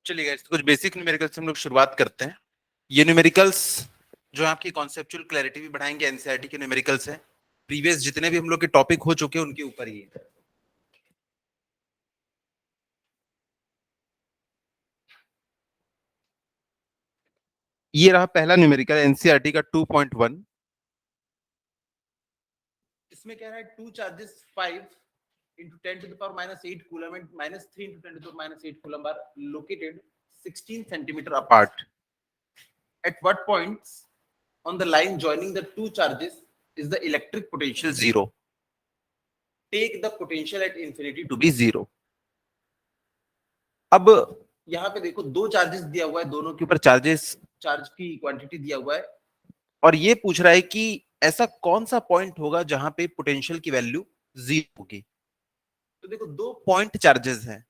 चलिए गाइस, कुछ basic numericals हम लोग शुरुआत करते हैं। ये न्यूमेरिकल्स जो आपकी कॉन्सेप्चुअल क्लैरिटी भी बढ़ाएंगे, एनसीईआरटी के न्यूमेरिकल्स हैं। प्रीवियस जितने भी हम लोग के टॉपिक हो चुके हैं उनके ऊपर ही है। ये रहा पहला न्यूमेरिकल एनसीईआरटी का 2.1। इसमें कह रहा है two charges 5 into 10 to the power minus 8 coulomb and minus 3 into 10 to the power minus 8 coulomb are located 16 centimeter apart. At what points on the line joining the two charges is the electric potential zero? Take the potential at infinity to be zero. अब यहाँ पे देखो दो charges दिया हुआ है, दोनों के ऊपर चार्ज की क्वांटिटी दिया हुआ है और ये पूछ रहा है कि ऐसा कौन सा पॉइंट होगा जहां पे पोटेंशियल की वैल्यू जीरो होगी। तो देखो दो पॉइंट चार्जेस हैं।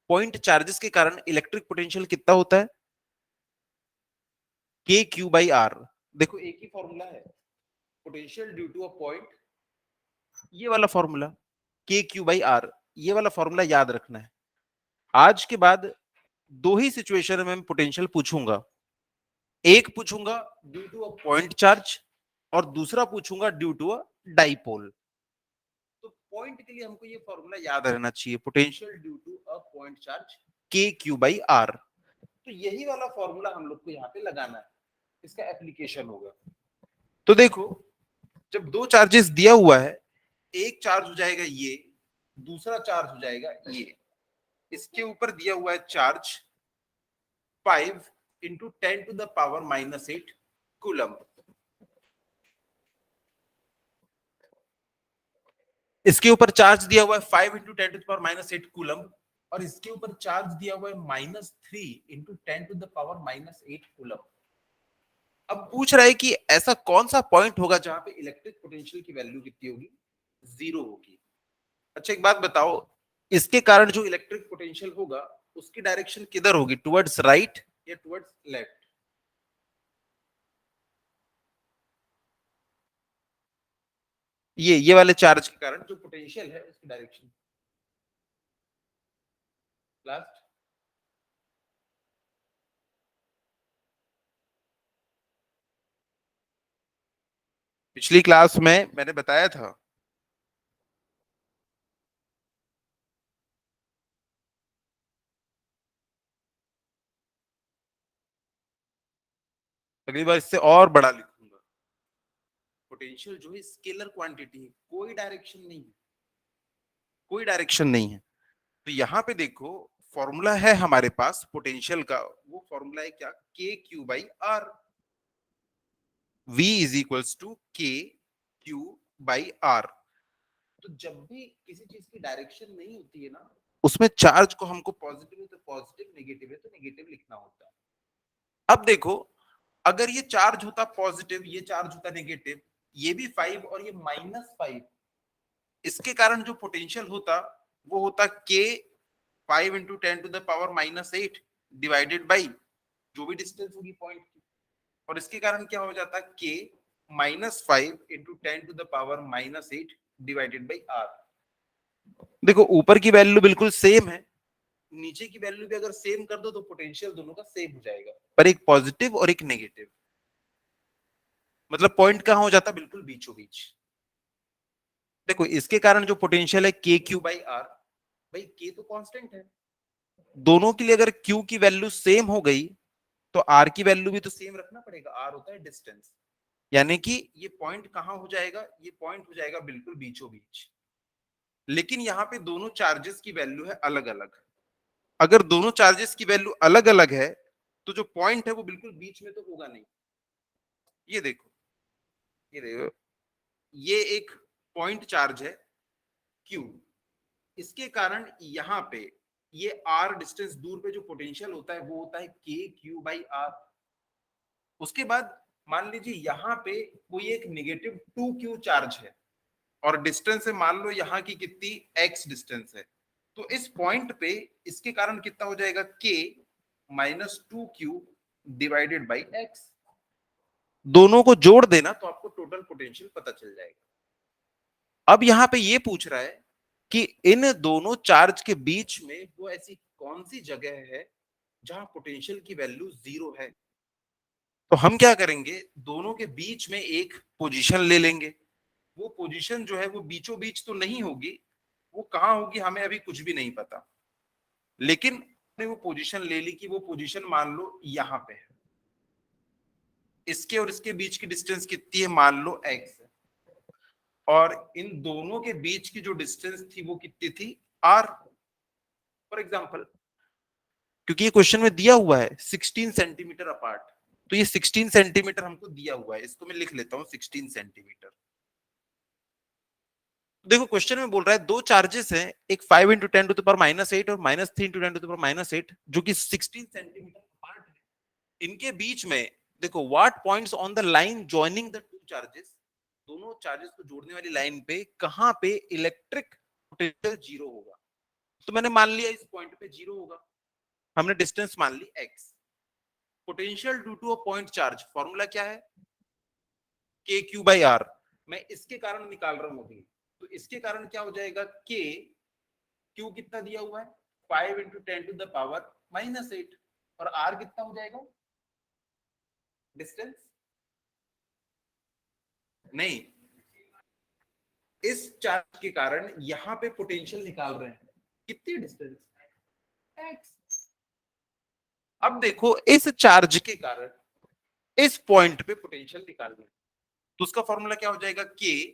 पॉइंट चार्जेस के कारण इलेक्ट्रिक पोटेंशियल कितना होता है? के क्यू बाई आर। देखो एक ही फॉर्मूला है, potential due to a point, ये वाला फॉर्मूला के क्यू बाई आर, ये वाला फॉर्मूला याद रखना है। आज के बाद दो ही सिचुएशन में मैं पोटेंशियल पूछूंगा। एक पूछूंगा due to a point charge और दूसरा पूछूंगा ड्यू टू अ डाइपोल। तो पॉइंट के लिए हमको ये फॉर्मूला याद रहना चाहिए, potential due to a point charge K Q by R. तो यही वाला फॉर्मूला हम लोग को यहाँ पे लगाना है, इसका एप्लीकेशन होगा। तो देखो जब दो चार्जेस दिया हुआ है, एक चार्ज हो जाएगा ये, दूसरा चार्ज हो जाएगा ये। इसके ऊपर दिया हुआ है charge 5 into 10 to the power minus 8 coulomb. इसके ऊपर चार्ज दिया हुआ है 5 into 10 to the power minus 8 coulomb और इसके ऊपर चार्ज दिया हुआ है -3 into 10 to the power minus 8 coulomb. अब पूछ रहा है कि ऐसा कौन सा पॉइंट होगा जहां पे इलेक्ट्रिक पोटेंशियल की वैल्यू कितनी होगी? जीरो होगी। अच्छा एक बात बताओ, इसके कारण जो इलेक्ट्रिक पोटेंशियल होगा उसकी डायरेक्शन किधर होगी, टुवर्ड्स राइट या टुवर्ड्स लेफ्ट? ये वाले चार्ज के कारण जो पोटेंशियल है उसकी डायरेक्शन लास्ट। पिछली क्लास में मैंने बताया था अगली बार इससे और बड़ा लिखूंगा। पोटेंशियल जो है स्केलर क्वांटिटी है, कोई डायरेक्शन नहीं है, कोई डायरेक्शन नहीं है। तो यहाँ पे देखो फॉर्मूला है हमारे पास पोटेंशियल का, वो फॉर्मूला है क्या? K Q by R. V is equals to K Q by R. तो जब भी किसी चीज की डायरेक्शन नहीं होती है ना, उसमें चार्ज को हमको पॉजिटिव है तो पॉजिटिव, नेगेटिव है तो नेगेटिव लिखना होता है। अब देखो अगर ये चार्ज होता पॉजिटिव, ये चार्ज होता नेगेटिव, ये भी 5 और ये -5, इसके कारण जो पोटेंशियल होता वो होता K 5 into 10 to the power -8 divided by जो भी डिस्टेंस होगी पॉइंट की, और इसके कारण क्या हो जाता k -5 into 10 to the power -8 divided by are. देखो ऊपर की वैल्यू बिल्कुल सेम है, नीचे की वैल्यू भी अगर सेम कर दो तो पोटेंशियल दोनों का सेम हो जाएगा, पर एक पॉजिटिव और एक नेगेटिव। मतलब पॉइंट कहां हो जाता? बिल्कुल बीचों बीच। देखो इसके कारण जो पोटेंशियल है के क्यू बाई आर, भाई के तो कांस्टेंट है, दोनों के लिए अगर क्यू की वैल्यू सेम हो गई तो आर की वैल्यू भी तो सेम रखना पड़ेगा। आर होता है डिस्टेंस, यानी कि ये पॉइंट कहां हो जाएगा? ये पॉइंट हो जाएगा बिल्कुल बीचों बीच। लेकिन यहाँ पे दोनों चार्जेस की वैल्यू है अलग अलग। अगर दोनों चार्जेस की वैल्यू अलग अलग है तो जो पॉइंट है वो बिल्कुल बीच में तो होगा नहीं। ये देखो, ये देखो, ये एक पॉइंट चार्ज है क्यू, इसके कारण यहाँ पे ये आर डिस्टेंस दूर पे जो पोटेंशियल होता है वो होता है के क्यू बाई आर। उसके बाद मान लीजिए यहाँ पे कोई एक नेगेटिव 2q चार्ज है और डिस्टेंस है मान लो यहाँ की कितनी x डिस्टेंस है, तो इस पॉइंट पे इसके कारण कितना हो जाएगा k -2q divided by x। दोनों को जोड़ देना तो आपको टोटल पोटेंशियल पता चल जाएगा। अब यहाँ पे ये पूछ रहा है कि इन दोनों चार्ज के बीच में वो ऐसी कौन सी जगह है जहां पोटेंशियल की वैल्यू 0 है। तो हम क्या करेंगे, दोनों के बीच में एक पोजीशन ले लेंगे। वो पोजीशन जो है वो बीचों बीच तो नहीं होगी, वो कहाँ होगी हमें अभी कुछ भी नहीं पता, लेकिन हमने वो पोजीशन ले ली कि वो पोजीशन मान लो यहाँ पे है। इसके और इसके बीच की डिस्टेंस कितनी है, मान लो x है, और इन दोनों के बीच की जो डिस्टेंस थी वो कितनी थी, r। फॉर एग्जाम्पल, क्योंकि ये क्वेश्चन में दिया हुआ है 16 सेंटीमीटर अपार्ट, तो ये 16 सेंटीमीटर हमको दिया हुआ है, इसको मैं लिख लेता हूँ 16 सेंटीमीटर। देखो क्वेश्चन में बोल रहा है दो चार्जेस हैं, एक 5 इंटू 10 टू द पावर -8 और -3 इंटू 10 टू द पावर -8, जो कि 16 सेंटीमीटर अपार्ट है। इनके बीच में देखो what points on the line joining the two charges, दोनों चार्जेस को जोड़ने वाली लाइन पे कहां पे इलेक्ट्रिक पोटेंशियल 0 होगा। तो मैंने मान लिया इस पॉइंट पे 0 होगा, हमने डिस्टेंस मान ली x। Potential due to a point charge formula क्या है, के क्यू बाई आर। मैं इसके कारण निकाल रहा हूं अभी, तो इसके कारण क्या हो जाएगा, के क्यू कितना दिया हुआ है 5 इंटू 10 टू द पावर -8, और आर कितना हो जाएगा, डिस्टेंस नहीं, इस चार्ज के कारण यहां पे पोटेंशियल निकाल रहे हैं, कितनी डिस्टेंस x। अब देखो इस चार्ज के कारण इस पॉइंट पे पोटेंशियल निकाल रहे हैं, तो उसका फॉर्मूला क्या हो जाएगा, के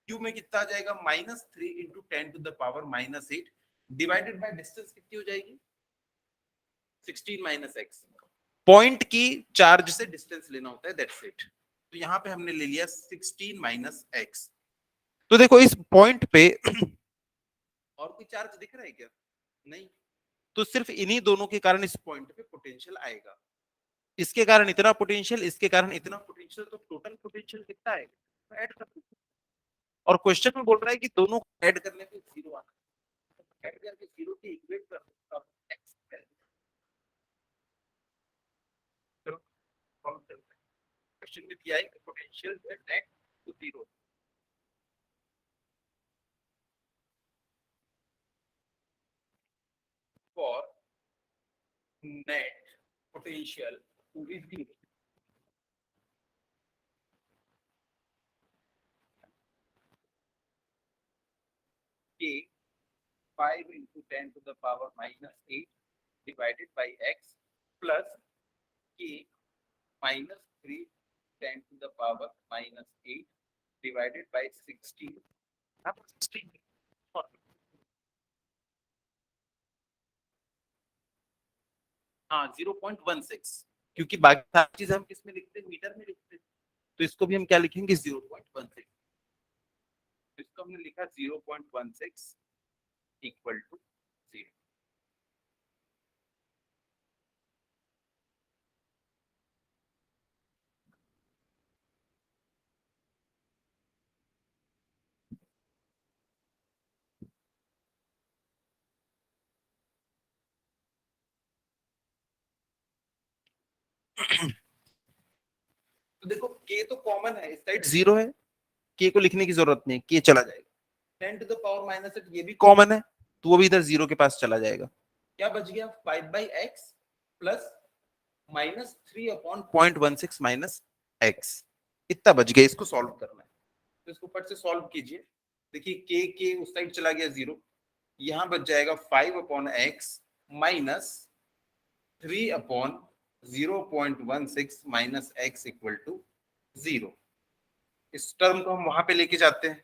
क्यू में कितना आ जाएगा -3 into 10 to the power -8 divided by distance कितनी हो जाएगी 16 - x। पॉइंट की चार्ज से डिस्टेंस लेना होता है, दैट्स इट। तो यहां पे हमने ले लिया 16 - x। तो देखो इस पॉइंट पे और कोई चार्ज दिख रहा है क्या, नहीं, तो सिर्फ इन्हीं दोनों के कारण इस पॉइंट पे पोटेंशियल आएगा। इसके कारण इतना पोटेंशियल, इसके कारण इतना पोटेंशियल, तो टोटल पोटेंशियल कितना आएगा, ऐड कर। और क्वेश्चन में बोल रहा है कि दोनों को ऐड करने पे 0 आना, ऐड करके 0 के इक्वेट कर दो, अब x चलो सॉल्व करते हैं। क्वेश्चन में दिया है कि पोटेंशियल है net to 0, for net potential to be 0, k 5 into 10 to the power -8 divided by x plus k -3 10 to the power -8 divided by 16। अब 16 हाँ 0.16, क्योंकि बाकी सारी चीजें हम किस में लिखते हैं, मीटर में लिखते हैं, तो इसको भी हम क्या लिखेंगे 0.16। इसको हमने लिखा 0.16 इक्वल टू 0। तो देखो के तो कॉमन है, इस साइड 0 है, के को लिखने की जरूरत नहीं, के चला जाएगा। 10 टू द पावर -8 ये भी कॉमन है, तो वो भी इधर 0 के पास चला जाएगा। क्या बच गया 5/x प्लस -3/0.16 माइनस x, इतना बच गया। इसको सॉल्व करना है, तो इसको फट से सॉल्व कीजिए। देखिए के उस साइड चला गया 0, यहां बच जाएगा 5/x minus 3/0.16 minus x equal to 0। इस टर्म को हम वहां पे लेके जाते हैं,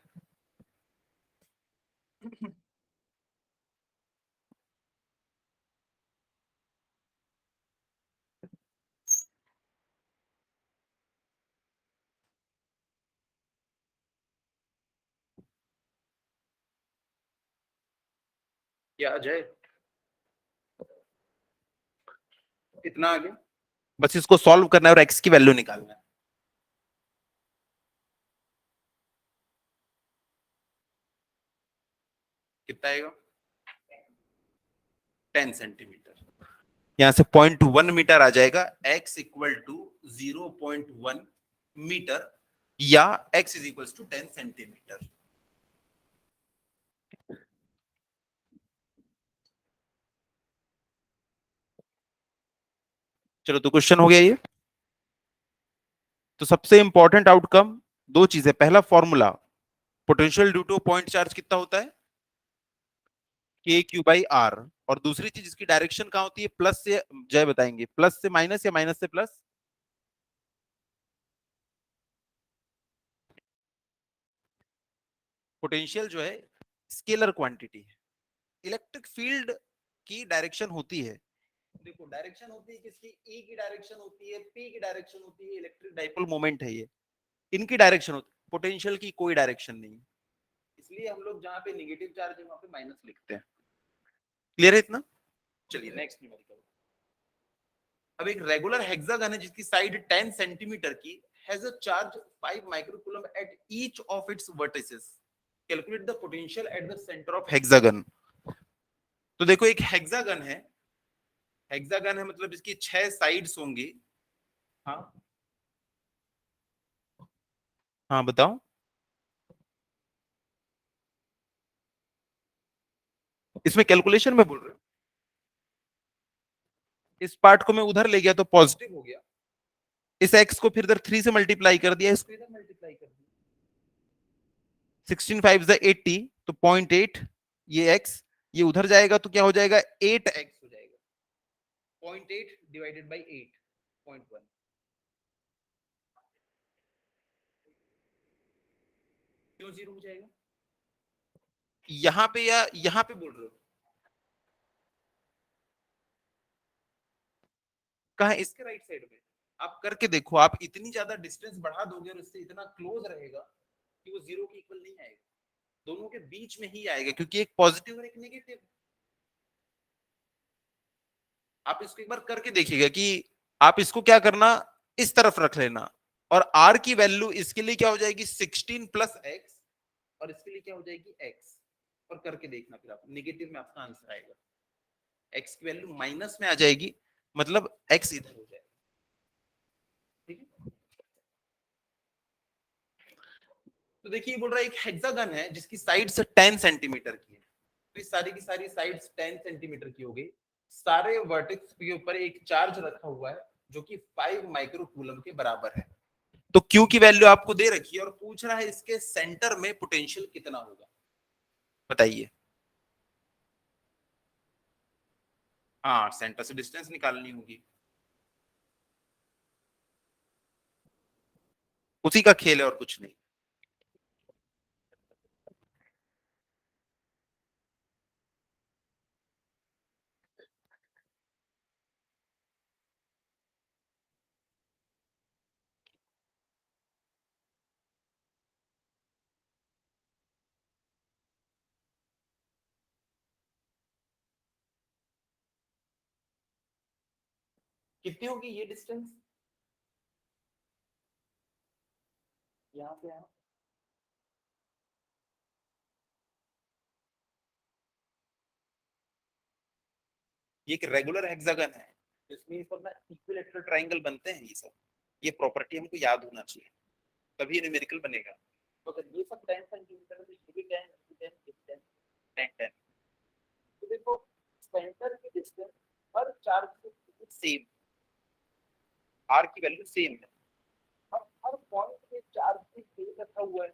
क्या आ जाए, इतना आ गया। बस इसको सॉल्व करना है और x की वैल्यू निकालना है। कितना आएगा 10 सेंटीमीटर, यहां से 0.1 मीटर आ जाएगा, x इक्वल टू 0.1 मीटर, या x is equal to 10 centimetre. चलो तो क्वेश्चन हो गया ये। तो सबसे इंपॉर्टेंट आउटकम दो चीजें, पहला formula, potential due two point charge कितना होता है, के क्यू बाई आर। और दूसरी चीज इसकी डायरेक्शन कहाँ होती है, प्लस से, जय बताएंगे, प्लस से माइनस या माइनस से प्लस। पोटेंशियल जो है स्केलर क्वांटिटी है, इलेक्ट्रिक फील्ड की डायरेक्शन होती है, देखो डायरेक्शन होती है किसकी, ई की डायरेक्शन होती है, पी की डायरेक्शन होती है, इलेक्ट्रिक डाइपोल मोमेंट है ये, इनकी डायरेक्शन होती है, पोटेंशियल की कोई डायरेक्शन नहीं है, इसलिए हम लोग जहां पे नेगेटिव चार्ज है वहां पे माइनस लिखते हैं। क्लियर है इतना? चलिए नेक्स्ट न्यूमेरिकल। अब एक रेगुलर हेक्सागन है जिसकी साइड 10 सेंटीमीटर की, has a charge 5 microcoulomb at each of its vertices, calculate the potential at the centre of hexagon. तो देखो एक हेक्सागन है, हेक्सागन है मतलब इसकी 6 साइड्स होंगी। हाँ हाँ बताओ। इसमें कैलकुलेशन में बोल रहे हो, इस पार्ट को मैं उधर ले गया तो पॉजिटिव हो गया, इस एक्स को फिर इधर 3 से मल्टीप्लाई कर दिया, इसको इधर मल्टीप्लाई कर दिया, 16 5 80, तो 0.8, ये एक्स, ये उधर जाएगा तो क्या हो जाएगा, 8x हो जाएगा, 0.8 डिवाइडेड बाई 8.1। क्यों जीरो हो जाएगा, यहाँ पे या यहाँ पे बोल रहे हो, कहा इसके राइट साइड में, आप करके देखो, आप इतनी ज्यादा डिस्टेंस बढ़ा दोगे और इससे इतना क्लोज रहेगा कि वो जीरो के इक्वल नहीं आएगा, दोनों के बीच में ही आएगा, क्योंकि एक पॉजिटिव और एक नेगेटिव। आप इसको एक बार करके देखिएगा कि आप इसको क्या करना, इस तरफ रख लेना, और आर की वैल्यू इसके लिए क्या हो जाएगी 16 प्लस एक्स, और इसके लिए क्या हो जाएगी एक्स, और करके देखना, फिर आप नेगेटिव में आपका आंसर आएगा, एक्स की वैल्यू माइनस में आ जाएगी, मतलब एक्स इधर हो जाएगा। ठीक है, तो देखिए बोल रहा है एक हेक्सागन है जिसकी साइड से 10 सेंटीमीटर की है, तो इस सारी की सारी साइड्स 10 सेंटीमीटर की हो गई, सारे वर्टेक्स के ऊपर एक चार्ज रखा हुआ है जो कि 5 माइक्रोकूलम के बराबर है। तो Q की वैल्यू आपको दे रखी है और पूछ रहा है इसके सेंटर में पोटेंशियल कितना होगा, बताइए। हाँ सेंटर से डिस्टेंस निकालनी होगी, उसी का खेल है और कुछ नहीं। कितनी होगी ये डिस्टेंस, यहाँ से यहाँ, ये एक रेगुलर हेक्सागन है, इसमें ये सब ना इक्विलैटरल ट्रायंगल बनते हैं, ये सब, ये प्रॉपर्टी हमको याद होना चाहिए, तभी न्यूमेरिकल बनेगा। तो अगर ये सब 10 सेंटीमीटर है तो ये भी 10, 10, 10, 10, 10, तो देखो सेंटर की डिस्टेंस हर चार्ज से सेम, आर की वैल्यू सेम है, और हर पॉइंट पे चार्ज भी सेम रखा हुआ है,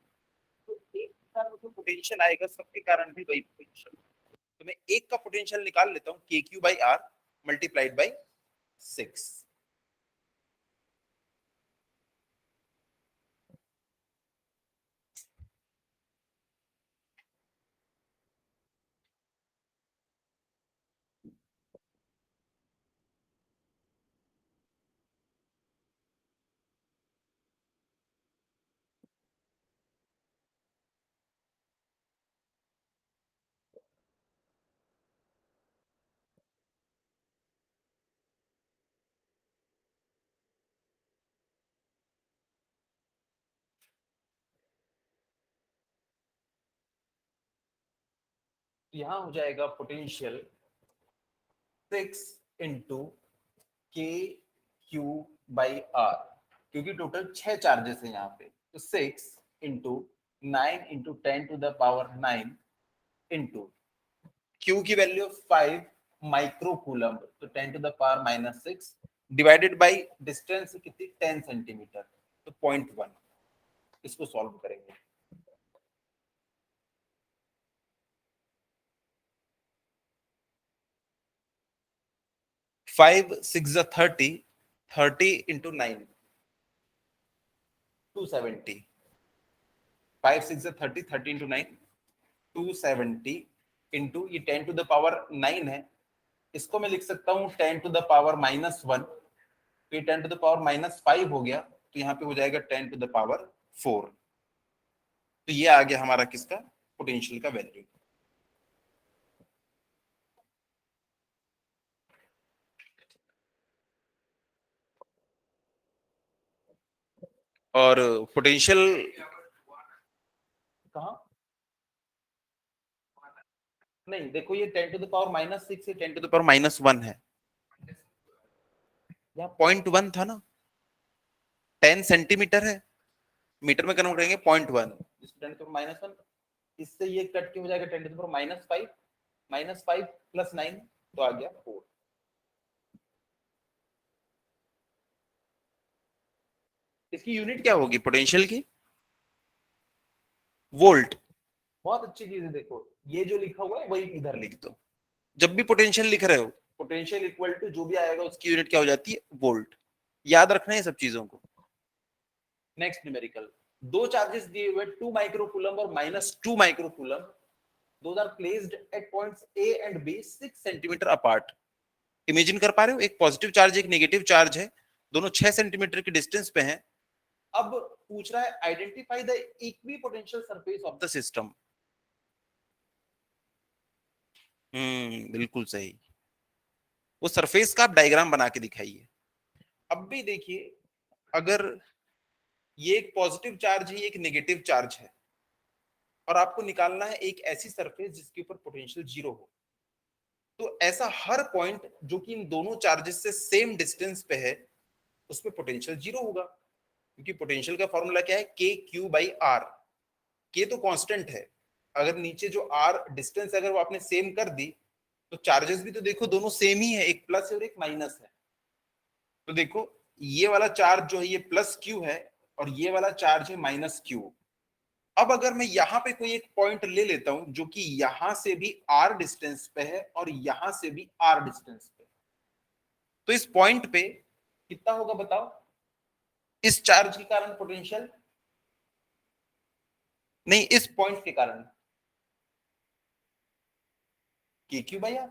तो एक कारण जो पोटेंशियल आएगा सबके कारण भी वही पोटेंशियल, तो मैं एक का पोटेंशियल निकाल लेता हूँ, K Q by R multiplied by 6। यहाँ हो जाएगा potential 6 into K Q by R, क्योंकि टोटल 6 चार्जेस है यहाँ पे, तो 6 into 9 into 10 to the power 9 into Q की वैल्यू 5 माइक्रो कूलम, तो 10 to the power -6 divided by distance कितनी 10 सेंटीमीटर, तो 0.1। इसको सॉल्व करेंगे। Five six 30, 30 into 9 270। 5 6 30, 30 into 9 270 into ये 10 टू द पावर 9 है, इसको मैं लिख सकता हूँ 10 टू द पावर -1, तो ये 10 टू द पावर -5 हो गया, तो यहाँ पे हो जाएगा 10 टू द पावर 4। तो ये आ गया हमारा किसका, पोटेंशियल का वैल्यू। और पोटेंशियल कहाँ, नहीं देखो ये 10 टू द पावर -6 है, 10 टू द पावर -1 है, यहाँ 0.1 था ना, 10 सेंटीमीटर है, मीटर में कन्वर्ट करेंगे 0.1, 10 टू पावर -1, इससे ये कट के हो जाएगा 10 टू द पावर -5, -5 प्लस 9, तो आ गया 4। इसकी यूनिट क्या होगी पोटेंशियल की, वोल्ट। बहुत अच्छी चीज है, देखो ये जो लिखा हुआ है वही इधर लिख दो, जब भी पोटेंशियल लिख रहे हो, पोटेंशियल इक्वल टू जो भी आएगा उसकी यूनिट क्या हो जाती है, वोल्ट। याद रखना है सब चीजों को। नेक्स्ट न्यूमेरिकल, दो चार्जेस दिए हुए 2 माइक्रोकूलम और -2 microcoulomb, those are placed at points A and B 6 centimetre apart. Imagine कर पा रहे हो, एक पॉजिटिव चार्ज एक नेगेटिव चार्ज है, दोनों 6 सेंटीमीटर की डिस्टेंस पे हैं। अब पूछ रहा है identify the equipotential surface of the system. बिल्कुल सही, वो सरफेस का आप डायग्राम बना के दिखाइए। अब भी देखिए, अगर ये एक पॉजिटिव चार्ज है, एक नेगेटिव चार्ज है, और आपको निकालना है एक ऐसी सरफेस जिसके ऊपर पोटेंशियल 0 हो, तो ऐसा हर पॉइंट जो कि इन दोनों चार्जेस से सेम डिस्टेंस पे है, उसमें पोटेंशियल 0 होगा, क्योंकि पोटेंशियल का फॉर्मूला क्या है, के क्यू बाई आर। के तो कांस्टेंट है, अगर नीचे जो आर डिस्टेंस अगर वो आपने सेम कर दी, तो चार्जेस भी तो देखो दोनों सेम ही है, एक प्लस है और एक माइनस है। तो देखो ये वाला चार्ज जो है ये प्लस क्यू है, और ये वाला चार्ज है -Q। अब अगर मैं यहाँ पे कोई एक पॉइंट ले लेता हूं जो कि यहां से भी r डिस्टेंस पे है और यहां से भी r डिस्टेंस पे, तो इस पॉइंट पे कितना होगा बताओ, इस चार्ज के कारण पोटेंशियल, नहीं इस पॉइंट के कारण, के क्यू बाई आर।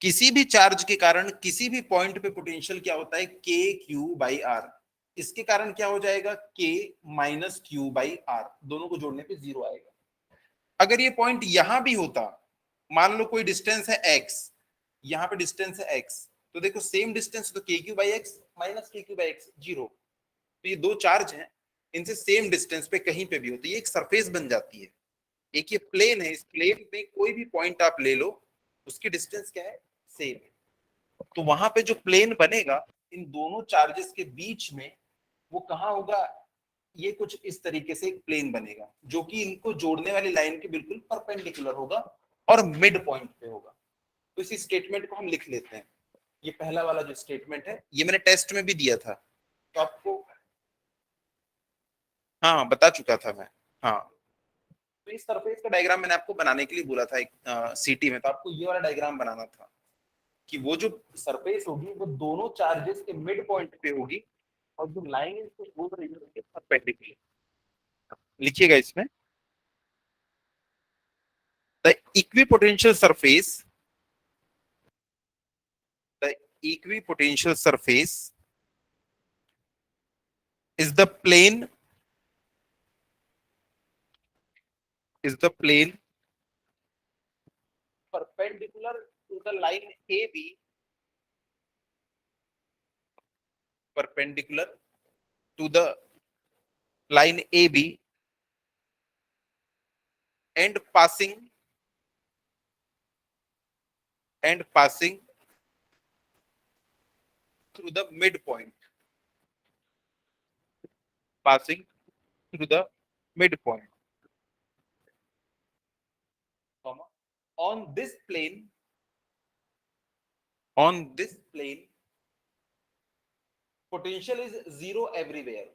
किसी भी चार्ज के कारण किसी भी पॉइंट पे पोटेंशियल क्या होता है, के क्यू बाई आर। इसके कारण क्या हो जाएगा, के -Q बाई आर, दोनों को जोड़ने पे 0 आएगा। अगर ये पॉइंट यहां भी होता, मान लो कोई डिस्टेंस है x, यहाँ पे डिस्टेंस है x, तो देखो सेम डिस्टेंस, तो के क्यू बाई एक्स -KQ/x 0। तो ये दो चार्ज हैं, इनसे सेम डिस्टेंस पे कहीं पे भी हो तो ये एक सरफेस बन जाती है। एक ये प्लेन है, इस प्लेन पे कोई भी पॉइंट आप ले लो, उसकी डिस्टेंस क्या है, सेम है। तो वहां पे जो प्लेन बनेगा इन दोनों चार्जेस के बीच में, वो कहाँ होगा, ये कुछ इस तरीके से एक प्लेन बनेगा जो कि इनको जोड़ने वाली लाइन के बिल्कुल परपेंडिकुलर होगा और मिड पॉइंट पे होगा। तो इसी स्टेटमेंट को हम लिख लेते हैं। ये पहला वाला जो स्टेटमेंट है ये मैंने टेस्ट में भी दिया था, तो आपको, हाँ बता चुका था मैं। हाँ, तो इस सरफेस का डायग्राम मैंने आपको बनाने के लिए बोला था एक सीटी में, तो आपको ये वाला डायग्राम बनाना था कि वो जो सरफेस होगी वो दोनों चार्जेस के मिड पॉइंट पे होगी, और जो लाइन है इसको बोल रही है परपेंडिकुलर। लिखिएगा इसमें, the equipotential surface, the equipotential surface is the plane, is the plane perpendicular to the line AB, perpendicular to the line AB and passing, and passing through the midpoint, passing through the midpoint, comma, on this plane, on this plane potential is zero everywhere.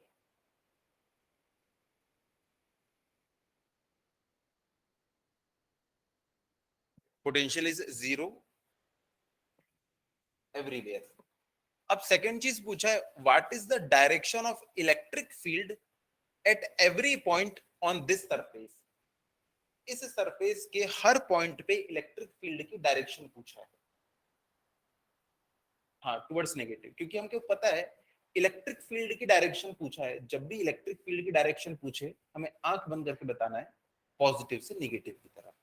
Potential is zero everywhere. अब second चीज पूछा है, what is the direction of electric field at every point on this surface. इस surface के हर point पे electric field की direction पूछा है। हाँ, टुवर्ड्स नेगेटिव, क्योंकि हमको पता है इलेक्ट्रिक फील्ड की डायरेक्शन पूछा है। जब भी इलेक्ट्रिक फील्ड की डायरेक्शन पूछे हमें आंख बंद करके बताना है पॉजिटिव से नेगेटिव की तरफ।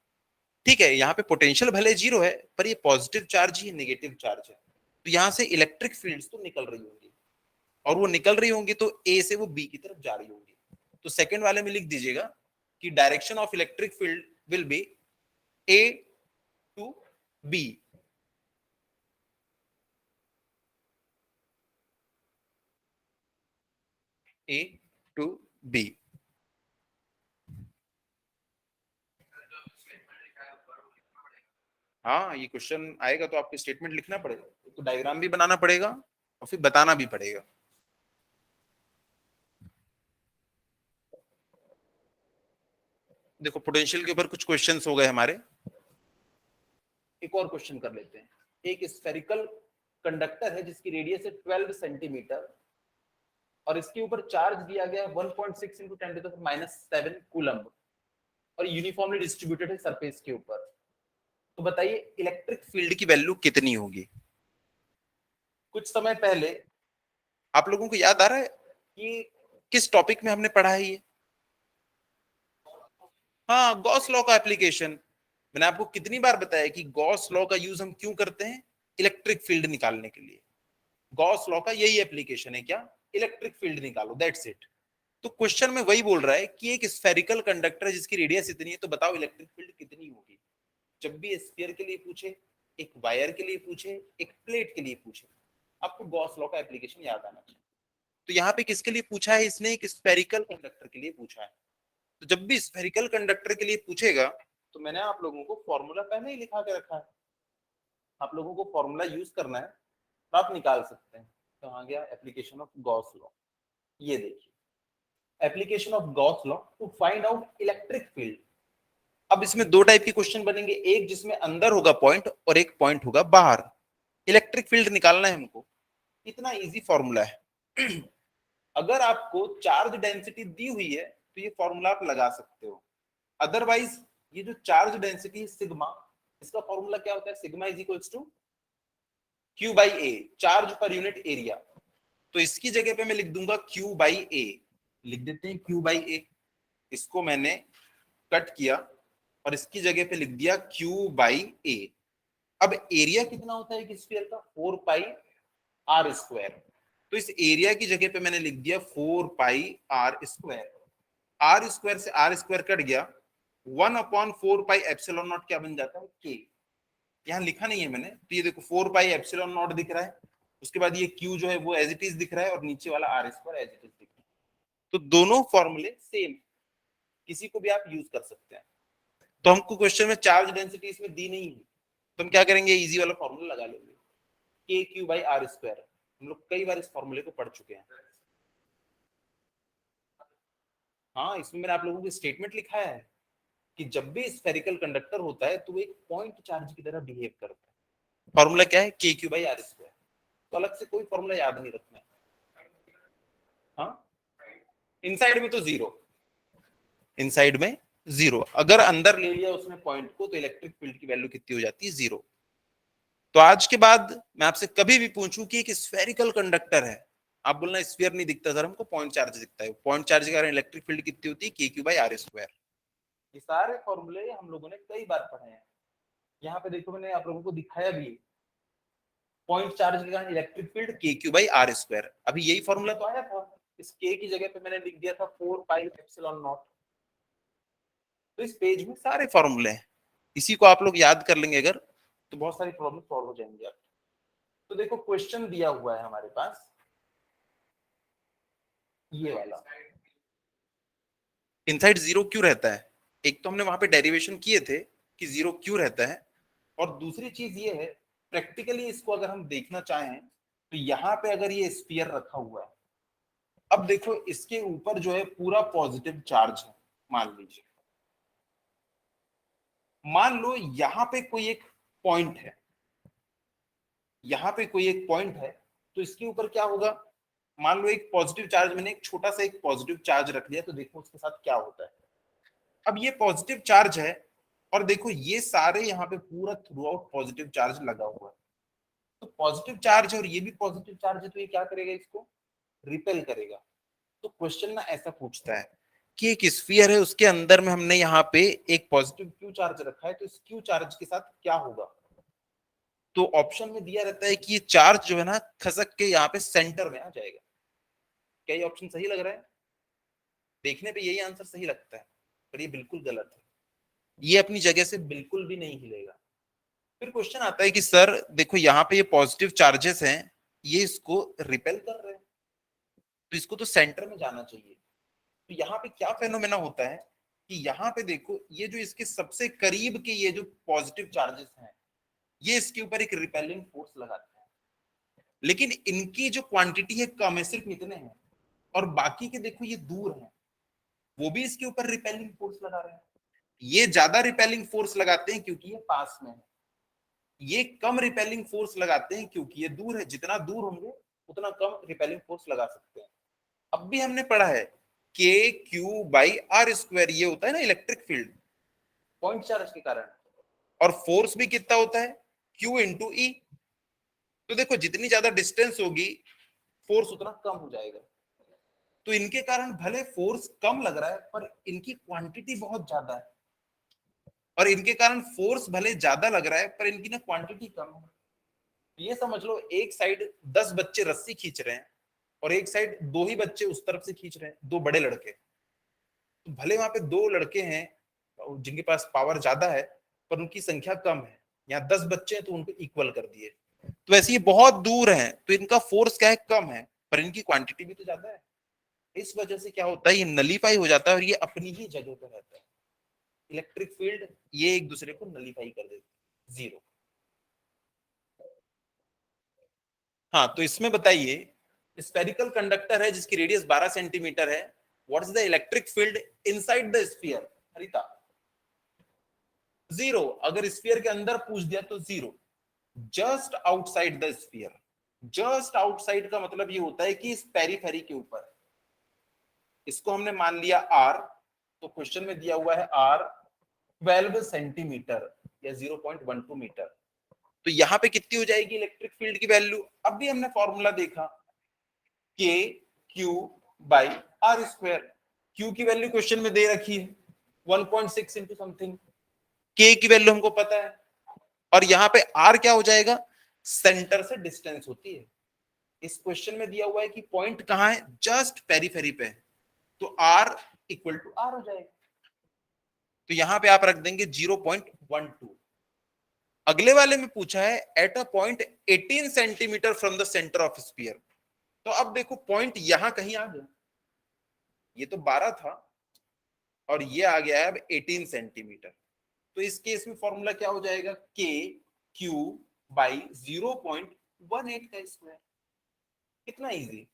ठीक है, यहाँ पे पोटेंशियल भले जीरो है पर ये पॉजिटिव चार्ज ही नेगेटिव चार्ज है, तो यहाँ से इलेक्ट्रिक फील्ड्स तो निकल रही होंगी, और वो निकल रही होंगी तो ए से वो बी की तरफ जा रही होंगी। तो सेकंड वाले में लिख दीजिएगा कि direction of electric field will be A to B. A to B. हाँ, ये क्वेश्चन आएगा तो आपको स्टेटमेंट लिखना पड़ेगा, तो डायग्राम भी बनाना पड़ेगा और फिर बताना भी पड़ेगा। देखो पोटेंशियल के ऊपर कुछ क्वेश्चंस हो गए हमारे, एक और क्वेश्चन कर लेते हैं। एक स्फेरिकल कंडक्टर है जिसकी रेडियस है 12 सेंटीमीटर और इसके ऊपर चार्ज दिया गया है 1.6 इंटू 10⁻⁷ कूलम्ब और यूनिफॉर्मली डिस्ट्रीब्यूटेड है सरफेस के ऊपर। तो बताइए इलेक्ट्रिक फील्ड की वैल्यू कितनी होगी। कुछ समय पहले आप लोगों को याद आ रहा है कि किस टॉपिक में हमने पढ़ा है ये? हाँ, गॉस लॉ का एप्लीकेशन। मैंने आपको कितनी बार बताया कि गॉस लॉ का यूज हम क्यों करते हैं? इलेक्ट्रिक फील्ड निकालने के लिए। गॉस लॉ का यही एप्लीकेशन है, क्या? इलेक्ट्रिक फील्ड निकालो, दैट्स इट। तो क्वेश्चन में वही बोल रहा है कि एक स्फेरिकल कंडक्टर है जिसकी रेडियस इतनी है, तो बताओ इलेक्ट्रिक फील्ड कितनी होगी। जब भी स्फीयर के लिए पूछे, एक वायर के लिए पूछे, एक प्लेट के लिए पूछे, आपको गॉस लॉ का एप्लीकेशन याद आना चाहिए। तो यहाँ पे किसके लिए पूछा है इसने? एक स्फेरिकल कंडक्टर के लिए पूछा है। तो जब भी स्फेरिकल कंडक्टर के लिए पूछेगा तो मैंने आप लोगों को फॉर्मूला पहले ही लिखा के रखा है, आप लोगों को फॉर्मूला यूज करना है तो आप निकाल सकते हैं। तो आ गया एप्लीकेशन ऑफ गॉस लॉ। ये देखिए, application of Gauss law to find out electric field. अब इसमें दो टाइप के क्वेश्चन बनेंगे, एक जिसमें अंदर होगा पॉइंट और एक पॉइंट होगा बाहर। इलेक्ट्रिक फील्ड निकालना है हमको, इतना इजी फॉर्मूला है। अगर आपको चार्ज डेंसिटी दी हुई है तो ये फॉर्मूला आप लगा सकते हो। अदरवाइज ये जो चार्ज डेंसिटी सिग्मा, इसका फॉर्मूला क्या होता है? Sigma is equals to q by A, charge पर यूनिट एरिया। तो इसकी जगह पे मैं लिख दूंगा क्यू बाई ए, लिख देते हैं क्यू बाई ए। इसको मैंने कट किया और इसकी जगह पे लिख दिया क्यू बाई ए। अब एरिया कितना होता है एक स्फीयर का? 4 पाई आर स्क्वायर। तो इस एरिया की जगह पे मैंने लिख दिया 4 पाई आर स्क्वायर। आर स्क्वायर से आर स्क्वायर कट गया, 1/4 पाई एप्सिलॉन नॉट क्या बन जाता है? के। यहाँ लिखा नहीं है मैंने, तो ये देखो 4 पाई एप्सिलॉन नॉट दिख रहा है, उसके बाद ये क्यू जो है वो एज इट इज दिख रहा है और नीचे वाला r square as it is दिख रहा है। तो दोनों फॉर्मूले सेम, किसी को भी आप यूज कर सकते हैं। तो हमको क्वेश्चन में चार्ज डेंसिटी इसमें दी नहीं है, तो हम क्या करेंगे? इजी वाला फॉर्मूला लगा लेंगे, के क्यू बाई आर स्क्वायर। हम लोग कई बार इस फॉर्मूले को पढ़ चुके हैं। हाँ, इसमें मैंने आप लोगों को स्टेटमेंट लिखा है कि जब भी स्फेरिकल कंडक्टर होता है तो वो एक पॉइंट चार्ज की तरह बिहेव करता है। फॉर्मूला क्या है? के क्यू बाई आर स्क्वायर। तो अलग से कोई फॉर्मूला याद नहीं रखना है। हाँ, इनसाइड में तो जीरो, इनसाइड में जीरो। अगर अंदर ले लिया उसने पॉइंट को तो इलेक्ट्रिक फील्ड की वैल्यू कितनी हो जाती है? जीरो। तो आज के बाद मैं आपसे कभी भी पूछूं कि एक स्फेरिकल कंडक्टर है, आप बोलना स्फीयर नहीं दिखता सर, हमको पॉइंट चार्ज दिखता है। पॉइंट चार्ज के कारण इलेक्ट्रिक फील्ड कितनी होती है? के क्यू बाई आर स्क्वायर। ये सारे फॉर्मूले हम लोगों ने कई बार पढ़े हैं। यहाँ पे देखो मैंने आप लोगों को दिखाया भी, पॉइंट चार्ज के कारण इलेक्ट्रिक फील्ड के क्यू बाई आर स्क्वायर। अभी यही फॉर्मूला तो आया था, इस के की जगह पे मैंने लिख दिया था 4 पाई एप्सिलॉन नॉट। तो इस पेज में सारे फॉर्मूले हैं, इसी को आप लोग याद कर लेंगे अगर, तो बहुत सारी प्रॉब्लम सॉल्व हो जाएंगी आप। तो देखो क्वेश्चन दिया हुआ है हमारे पास ये वाला, इनसाइड जीरो क्यों रहता है? एक तो हमने वहां पे डेरिवेशन किए थे कि जीरो क्यों रहता है, और दूसरी चीज ये है प्रैक्टिकली इसको अगर हम देखना चाहें तो यहाँ पे अगर ये स्फीयर रखा हुआ है, अब देखो इसके ऊपर जो है पूरा पॉजिटिव चार्ज है, मान लीजिए, मान लो यहाँ पे कोई एक पॉइंट है, यहाँ पे कोई एक पॉइंट है, तो इसके ऊपर क्या होगा, मान लो एक पॉजिटिव चार्ज, मैंने एक छोटा सा एक पॉजिटिव चार्ज रख दिया, तो देखो उसके साथ क्या होता है। अब ये पॉजिटिव चार्ज है, और देखो ये सारे यहाँ पे पूरा थ्रू आउट पॉजिटिव चार्ज लगा हुआ है, तो पॉजिटिव चार्ज है और ये भी पॉजिटिव चार्ज है, तो ये क्या करेगा, इसको रिपेल करेगा। तो क्वेश्चन ना ऐसा पूछता है कि एक स्फीयर है, उसके अंदर में हमने यहाँ पे एक पॉजिटिव क्यू चार्ज रखा है, तो इस क्यू चार्ज के साथ क्या होगा। तो ऑप्शन में दिया रहता है कि ये चार्ज जो है ना खसक के यहाँ पे सेंटर में आ जाएगा। क्या ये ऑप्शन सही लग रहा है? देखने पे यही आंसर सही लगता है, पर ये बिल्कुल गलत है, ये अपनी जगह से बिल्कुल भी नहीं हिलेगा। फिर क्वेश्चन आता है कि सर देखो यहाँ पे ये पॉजिटिव चार्जेस हैं, ये इसको रिपेल कर रहे हैं, तो इसको तो सेंटर में जाना चाहिए। तो यहाँ पे क्या फेनोमेना होता है कि यहाँ पे देखो ये जो इसके सबसे करीब के ये जो पॉजिटिव चार्जेस हैं, ये इसके ऊपर एक रिपेलिंग फोर्स लगाते हैं, लेकिन इनकी जो क्वांटिटी है कम है, सिर्फ इतने हैं, और बाकी के देखो ये दूर हैं, वो भी इसके ऊपर रिपेलिंग फोर्स लगा रहे हैं। ये ज्यादा रिपेलिंग फोर्स लगाते हैं क्योंकि ये पास में है, ये कम रिपेलिंग फोर्स लगाते हैं क्योंकि ये दूर है, जितना दूर होंगे उतना कम रिपेलिंग फोर्स लगा सकते हैं। अब भी हमने पढ़ा है के क्यू बाई आर स्क्वायर, ये होता है ना इलेक्ट्रिक फील्ड पॉइंट चार्ज के कारण, और फोर्स भी कितना होता है, क्यू इंटू ई। तो देखो जितनी ज्यादा डिस्टेंस होगी फोर्स उतना कम हो जाएगा, तो इनके कारण भले फोर्स कम लग रहा है पर इनकी क्वांटिटी बहुत ज्यादा है, और इनके कारण फोर्स भले ज्यादा लग रहा है पर इनकी ना क्वांटिटी कम है। ये समझ लो एक साइड 10 बच्चे रस्सी खींच रहे हैं, और एक साइड दो ही बच्चे उस तरफ से खींच रहे हैं, दो बड़े लड़के, तो भले वहां पे दो लड़के हैं जिनके पास पावर ज्यादा है, पर उनकी संख्या कम है, यहाँ 10 बच्चे हैं तो उनको इक्वल कर दिए, तो वैसे ये बहुत दूर है तो इनका फोर्स क्या है, कम है, पर इनकी क्वांटिटी भी तो ज्यादा है। इस वजह से क्या होता है, ये नलीफाई हो जाता है और ये अपनी ही जगह पर रहता है। इलेक्ट्रिक फील्ड ये एक दूसरे को नलीफाई कर देते हैं, जीरो। हाँ तो इसमें बताइए, स्फेरिकल कंडक्टर है जिसकी रेडियस 12 सेंटीमीटर है, what is the electric field inside the sphere, Harita? Zero. अगर स्फीयर के अंदर पूछ दिया तो zero. Just outside the sphere, just outside का मतलब ये होता है कि इस पेरीफेरी के ऊपर, इसको हमने मान लिया आर, तो क्वेश्चन में दिया हुआ है आर 12 सेंटीमीटर या 0.12 मीटर, तो यहां पे कितनी हो जाएगी इलेक्ट्रिक फील्ड की वैल्यू। अब भी हमने फॉर्मूला देखा, k Q by r square, q की वैल्यू क्वेश्चन में दे रखी है 1.6 इंटू समथिंग, के की वैल्यू हमको पता है, और यहाँ पे आर क्या हो जाएगा, सेंटर से डिस्टेंस होती है। इस क्वेश्चन में दिया हुआ है कि पॉइंट कहाँ है, जस्ट पेरीफेरी पे, तो आर इक्वल टू आर हो जाएगा, तो यहां पे आप रख देंगे 0.12। अगले वाले में पूछा है at a point 18 centimetre from the centre of sphere, तो अब देखो पॉइंट यहां कहीं आ गया, ये तो 12 था और ये आ गया है अब 18 सेंटीमीटर, तो इस केस में फॉर्मूला क्या हो जाएगा, के क्यू बाई 0.18 का स्क्वायर। कितना इजी।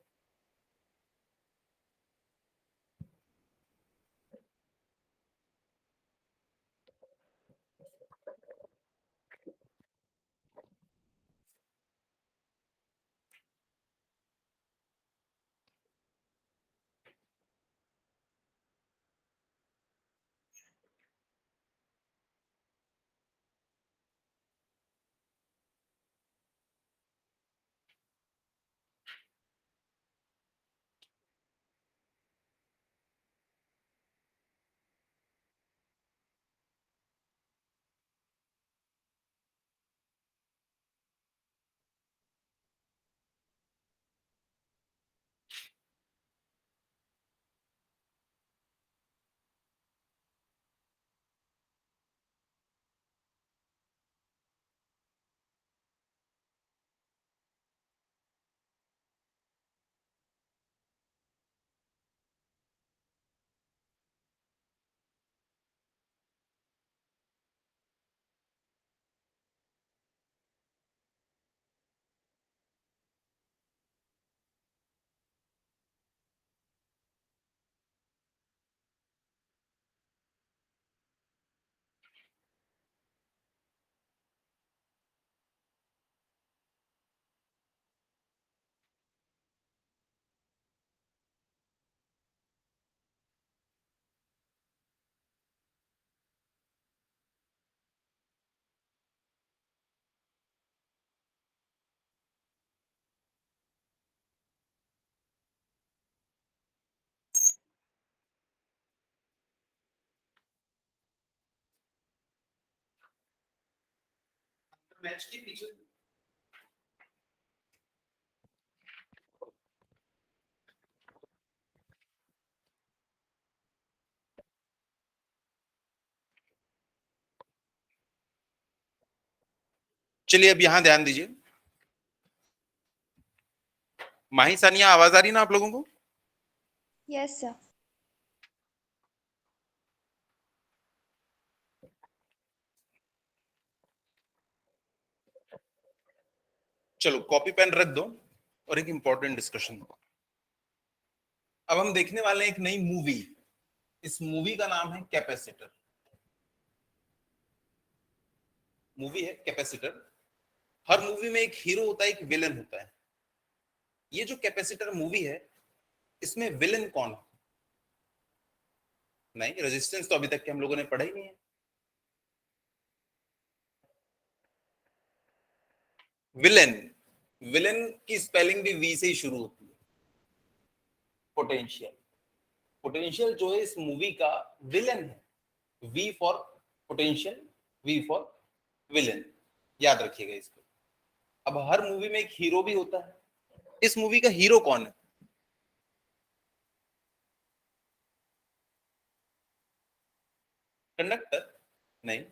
मैच के पीछे चलिए अब यहां ध्यान दीजिए। माही सानिया आवाज आ रही ना आप लोगों को? Yes sir. चलो कॉपी पेन रख दो और एक इंपॉर्टेंट डिस्कशन। अब हम देखने वाले हैं एक नई मूवी। इस मूवी का नाम है कैपेसिटर। मूवी है कैपेसिटर। हर मूवी में एक हीरो होता है, एक विलन होता है। ये जो कैपेसिटर मूवी है, इसमें विलन कौन है? नहीं, रेजिस्टेंस तो अभी तक के हम लोगों ने पढ़ा ही नहीं है। विलेन, विलेन की स्पेलिंग भी वी से ही शुरू होती है। पोटेंशियल, पोटेंशियल जो है इस मूवी का विलेन है। V for potential, V for villain, याद रखिएगा इसको। अब हर मूवी में एक हीरो भी होता है। इस मूवी का हीरो कौन है? कंडक्टर? नहीं।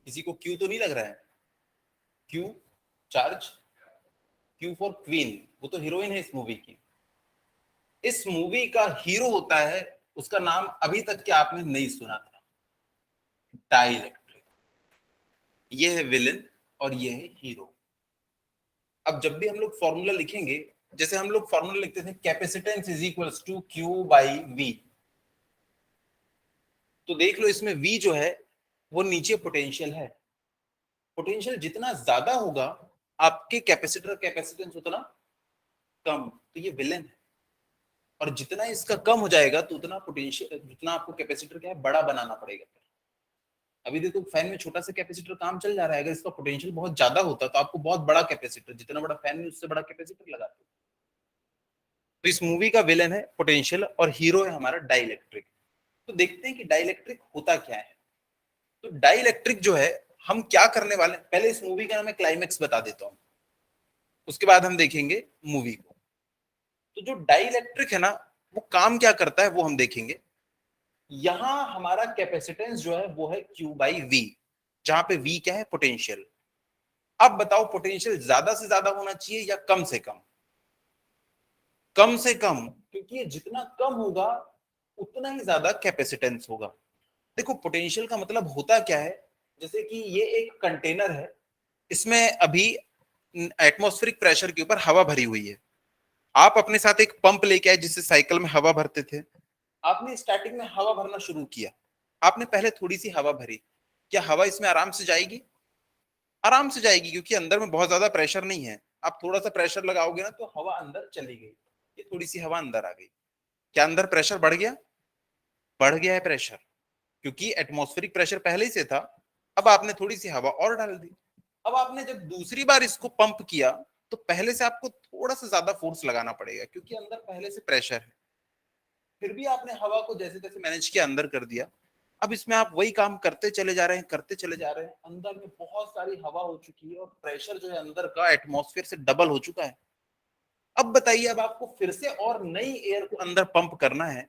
किसी को क्यू तो नहीं लग रहा है? Q, charge, Q for queen, वो तो हीरोइन है इस मूवी की। इस मूवी का हीरो होता है, उसका नाम अभी तक के आपने नहीं सुना था, डाइलेक्ट्रिक। ये है विलन और ये है हीरो। अब जब भी हम लोग फॉर्मूला लिखेंगे, जैसे हम लोग फॉर्मूला लिखते थे capacitance is equals to q by V, तो देख लो इसमें वी जो है वो नीचे पोटेंशियल है। पोटेंशियल जितना ज्यादा होगा आपके कैपेसिटर कैपेसिटेंस उतना कम, तो ये विलेन है। और जितना इसका कम हो जाएगा तो उतना पोटेंशियल, जितना आपको कैपेसिटर क्या है बड़ा बनाना पड़ेगा। अभी देखो फैन में छोटा सा कैपेसिटर काम चल जा रहा है, अगर इसका पोटेंशियल बहुत ज्यादा होता तो आपको बहुत बड़ा कैपेसिटर, जितना बड़ा फैन में उससे बड़ा कैपेसिटर लगाते। तो इस मूवी का विलेन है पोटेंशियल और हीरो है हमारा डाइलेक्ट्रिक। तो देखते हैं कि डाइलेक्ट्रिक होता क्या है। तो डाइलेक्ट्रिक जो है, हम क्या करने वाले हैं, पहले इस मूवी का मैं क्लाइमेक्स बता देता हूं, उसके बाद हम देखेंगे मूवी को। तो जो डाइलेक्ट्रिक है ना, वो काम क्या करता है वो हम देखेंगे। यहां हमारा कैपेसिटेंस जो है वो है क्यू बाई वी, जहां पे वी क्या है, पोटेंशियल। अब बताओ पोटेंशियल ज्यादा से ज्यादा होना चाहिए या कम से कम? कम से कम, क्योंकि ये जितना कम होगा उतना ही ज्यादा कैपेसिटेंस होगा। देखो पोटेंशियल का मतलब होता क्या है, जैसे कि ये एक कंटेनर है, इसमें अभी एटमॉस्फेरिक प्रेशर के ऊपर हवा भरी हुई है। आप अपने साथ एक पंप लेके आए जिससे साइकिल में हवा भरते थे। आपने स्टार्टिंग में हवा भरना शुरू किया, आपने पहले थोड़ी सी हवा भरी, क्या हवा इसमें आराम से जाएगी? आराम से जाएगी, क्योंकि अंदर में बहुत ज्यादा प्रेशर नहीं है। आप थोड़ा सा प्रेशर लगाओगे ना तो हवा अंदर चली गई, ये थोड़ी सी हवा अंदर आ गई। क्या अंदर प्रेशर बढ़ गया? बढ़ गया है प्रेशर, क्योंकि एटमॉस्फेरिक प्रेशर पहले ही से था। अब आपने थोड़ी सी हवा और डाल दी। अब आपने जब दूसरी बार इसको पंप किया तो पहले से आपको थोड़ा सा ज्यादा फोर्स लगाना पड़ेगा, क्योंकि अंदर पहले से प्रेशर है। फिर भी आपने हवा को जैसे तैसे मैनेज किया, अंदर कर दिया। अब इसमें आप वही काम करते चले जा रहे हैं, करते चले जा रहे हैं, अंदर में बहुत सारी हवा हो चुकी है और प्रेशर जो है अंदर का एटमॉस्फेयर से डबल हो चुका है। अब बताइए, अब आपको फिर से और नई एयर को अंदर पंप करना है,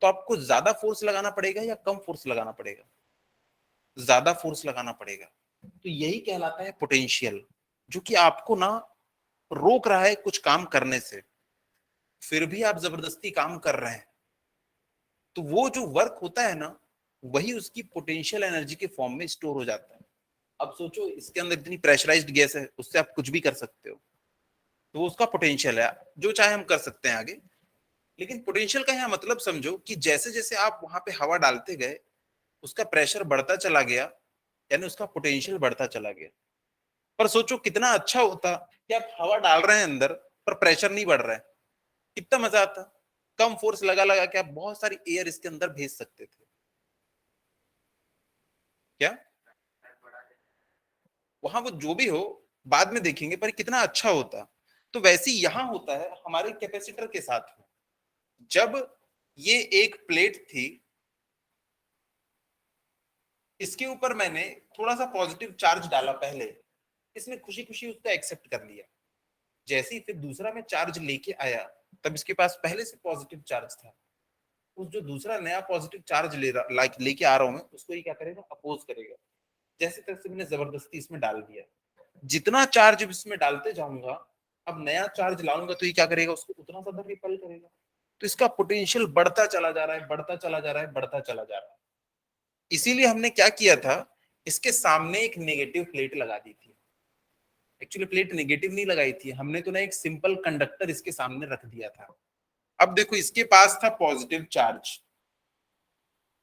तो आपको ज्यादा फोर्स लगाना पड़ेगा या कम फोर्स लगाना पड़ेगा? ज्यादा फोर्स लगाना पड़ेगा। तो यही कहलाता है पोटेंशियल, जो कि आपको ना रोक रहा है कुछ काम करने से, फिर भी आप जबरदस्ती काम कर रहे हैं। तो वो जो वर्क होता है ना, वही उसकी पोटेंशियल एनर्जी के फॉर्म में स्टोर हो जाता है। अब सोचो इसके अंदर इतनी प्रेशराइज्ड गैस है, उससे आप कुछ भी कर सकते हो, तो वो उसका पोटेंशियल है, जो चाहे हम कर सकते हैं आगे। लेकिन पोटेंशियल का यहाँ मतलब समझो कि जैसे जैसे आप वहां पे हवा डालते गए, उसका प्रेशर बढ़ता चला गया, यानी उसका पोटेंशियल बढ़ता चला गया। पर सोचो कितना अच्छा होता कि आप हवा डाल रहे हैं अंदर पर प्रेशर नहीं बढ़ रहा है, कितना मजा आता। कम फोर्स लगा लगा के आप बहुत सारी एयर इसके अंदर भेज सकते थे। क्या वहां वो जो भी हो बाद में देखेंगे, पर कितना अच्छा होता। तो वैसे ही यहां होता है हमारे कैपेसिटर के साथ। जब ये एक प्लेट थी, इसके ऊपर मैंने थोड़ा सा पॉजिटिव चार्ज डाला पहले, इसने खुशी खुशी उसको एक्सेप्ट कर लिया। जैसे ही फिर दूसरा मैं चार्ज लेके आया, तब इसके पास पहले से पॉजिटिव चार्ज था। उस जो दूसरा नया पॉजिटिव चार्ज लेके आ रहा हूं मैं, उसको ये क्या करेगा, अपोज करेगा। जैसे तैसे मैंने जबरदस्ती इसमें डाल दिया। जितना चार्ज इसमें डालते जाऊंगा, अब नया चार्ज लाऊंगा तो ये क्या करेगा, उसको उतना ज्यादा रिपल करेगा। तो इसका पोटेंशियल बढ़ता चला जा रहा है, बढ़ता चला जा रहा है, बढ़ता चला जा रहा है। इसीलिए हमने क्या किया था, इसके सामने एक नेगेटिव प्लेट लगा दी थी। एक्चुअली प्लेट नेगेटिव नहीं लगाई थी हमने, तो ना एक सिंपल कंडक्टर इसके सामने रख दिया था। अब देखो इसके पास था पॉजिटिव चार्ज,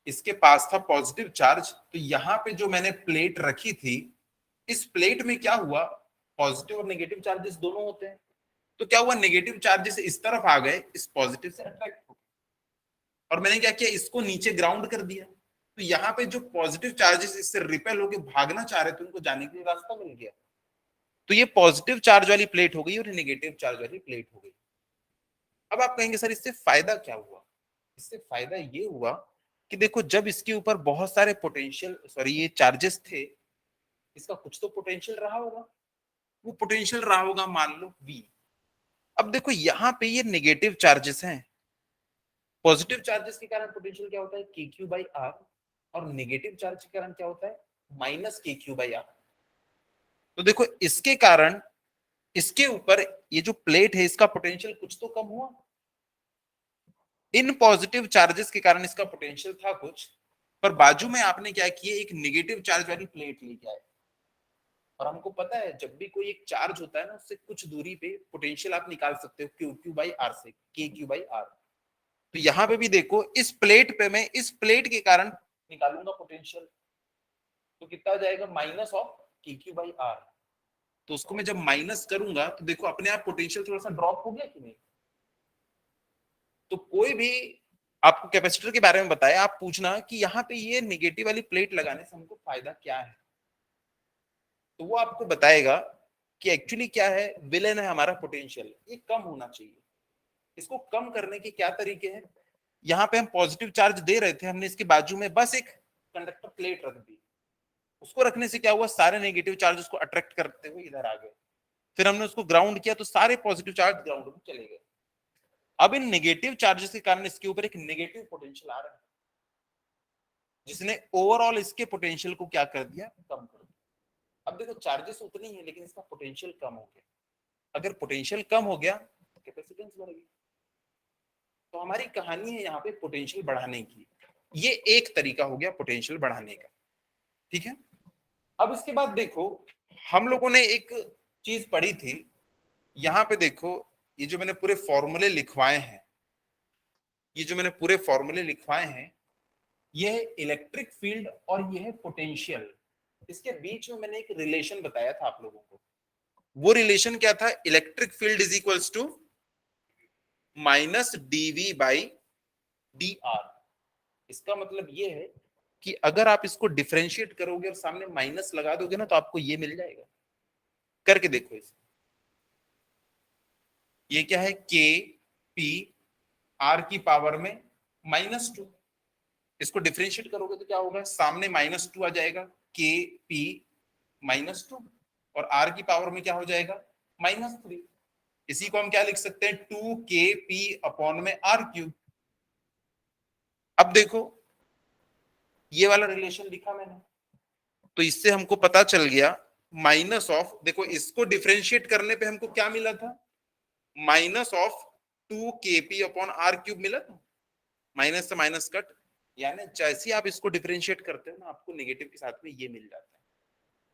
इसके पास था पॉजिटिव चार्ज, तो यहाँ पे जो मैंने प्लेट रखी थी, इस प्लेट में क्या हुआ, पॉजिटिव और नेगेटिव चार्जेस दोनों होते हैं। तो क्या हुआ, नेगेटिव चार्जेस इस तरफ आ गए, इस पॉजिटिव से अट्रैक्ट हो गए, और मैंने क्या किया, इसको नीचे ग्राउंड कर दिया। तो यहाँ पे जो पॉजिटिव चार्जेस इससे रिपेल होकर भागना चाह रहे थे, उनको जाने के लिए रास्ता मिल गया। तो ये पॉजिटिव चार्ज वाली प्लेट हो गई और नेगेटिव चार्ज वाली प्लेट हो गई। अब आप कहेंगे सर इससे फायदा क्या हुआ। इससे फायदा ये हुआ कि देखो, जब इसके ऊपर बहुत सारे पोटेंशियल ये चार्जेस थे, इसका कुछ तो पोटेंशियल रहा होगा। वो पोटेंशियल रहा होगा मान लो V। अब देखो यहाँ पे ये नेगेटिव चार्जेस हैं। पॉजिटिव चार्जेस के कारण पोटेंशियल क्या होता है, KQ/R, और नेगेटिव चार्ज के कारण क्या होता है, -KQ/R। तो देखो इसके कारण इसके ऊपर ये जो प्लेट है, इसका पोटेंशियल कुछ तो कम हुआ। इन पॉजिटिव चार्जेस के कारण इसका पोटेंशियल था कुछ, पर बाजू में आपने क्या किया, एक नेगेटिव चार्ज वाली प्लेट लेके आए। और हमको पता है जब भी कोई एक चार्ज होता है ना, उससे कुछ दूरी पे पोटेंशियल आप निकाल सकते हो QQ/R से, KQ/R। तो यहाँ पे भी देखो, इस प्लेट पे मैं इस प्लेट के कारण निकालूंगा पोटेंशियल, तो कितना आ जाएगा, -KQ/R। तो उसको मैं जब माइनस करूंगा तो देखो अपने आप पोटेंशियल थोड़ा सा ड्रॉप हो गया कि नहीं। तो कोई भी आपको कैपेसिटर के बारे में बताया, आप पूछना कि यहाँ पे ये नेगेटिव वाली प्लेट लगाने से हमको फायदा क्या है, तो वो आपको बताएगा कि एक्चुअली क्या है, विलेन है हमारा पोटेंशियल, ये कम होना चाहिए। इसको कम करने के क्या तरीके हैं, यहाँ पे हम पॉजिटिव चार्ज दे रहे थे, हमने इसके बाजू में बस एक कंडक्टर प्लेट रख दी। उसको रखने से क्या हुआ, सारे नेगेटिव चार्ज उसको अट्रैक्ट करते हुए इधर आ गए। फिर हमने उसको ग्राउंड किया तो सारे पॉजिटिव चार्ज ग्राउंड में चले गए। अब इन नेगेटिव चार्जेस के कारण इसके ऊपर एक नेगेटिव पोटेंशियल आ रहा है, जिसने ओवरऑल इसके पोटेंशियल को क्या कर दिया, कम कर दिया। अब देखो चार्जेस उतनी है लेकिन इसका पोटेंशियल कम हो गया। अगर पोटेंशियल कम हो गया तो कैपेसिटेंस बढ़ गई। तो हमारी कहानी है यहाँ पे पोटेंशियल बढ़ाने की। ये एक तरीका हो गया पोटेंशियल बढ़ाने का, ठीक है। अब इसके बाद देखो, हम लोगों ने एक चीज पढ़ी थी, यहाँ पे देखो, ये जो मैंने पूरे फॉर्मूले लिखवाए हैं, ये जो मैंने पूरे फॉर्मूले लिखवाए हैं, ये है इलेक्ट्रिक फील्ड और ये है पोटेंशियल। इसके बीच में मैंने एक रिलेशन बताया था आप लोगों को। वो रिलेशन क्या था, electric field is equals to -dV/dr। इसका मतलब ये है कि अगर आप इसको डिफरेंशिएट करोगे और सामने माइनस लगा दोगे ना, तो आपको ये मिल जाएगा। करके देखो इसे, ये क्या है, KP/R की पावर में -2। इसको डिफरेंशिएट करोगे तो क्या होगा, सामने -2 आ जाएगा, KP-2, और R की पावर में क्या हो जाएगा, -3। इसी को हम क्या लिख सकते हैं, 2KP/R3। अब देखो ये वाला रिलेशन लिखा मैंने, तो इससे हमको पता चल गया माइनस ऑफ, देखो इसको डिफरेंशिएट करने पे हमको क्या मिला था, -2KP/R3 मिला था। माइनस से माइनस कट, यानी जैसे आप इसको डिफरेंशिएट करते हो ना, आपको नेगेटिव के साथ में ये मिल जाता है।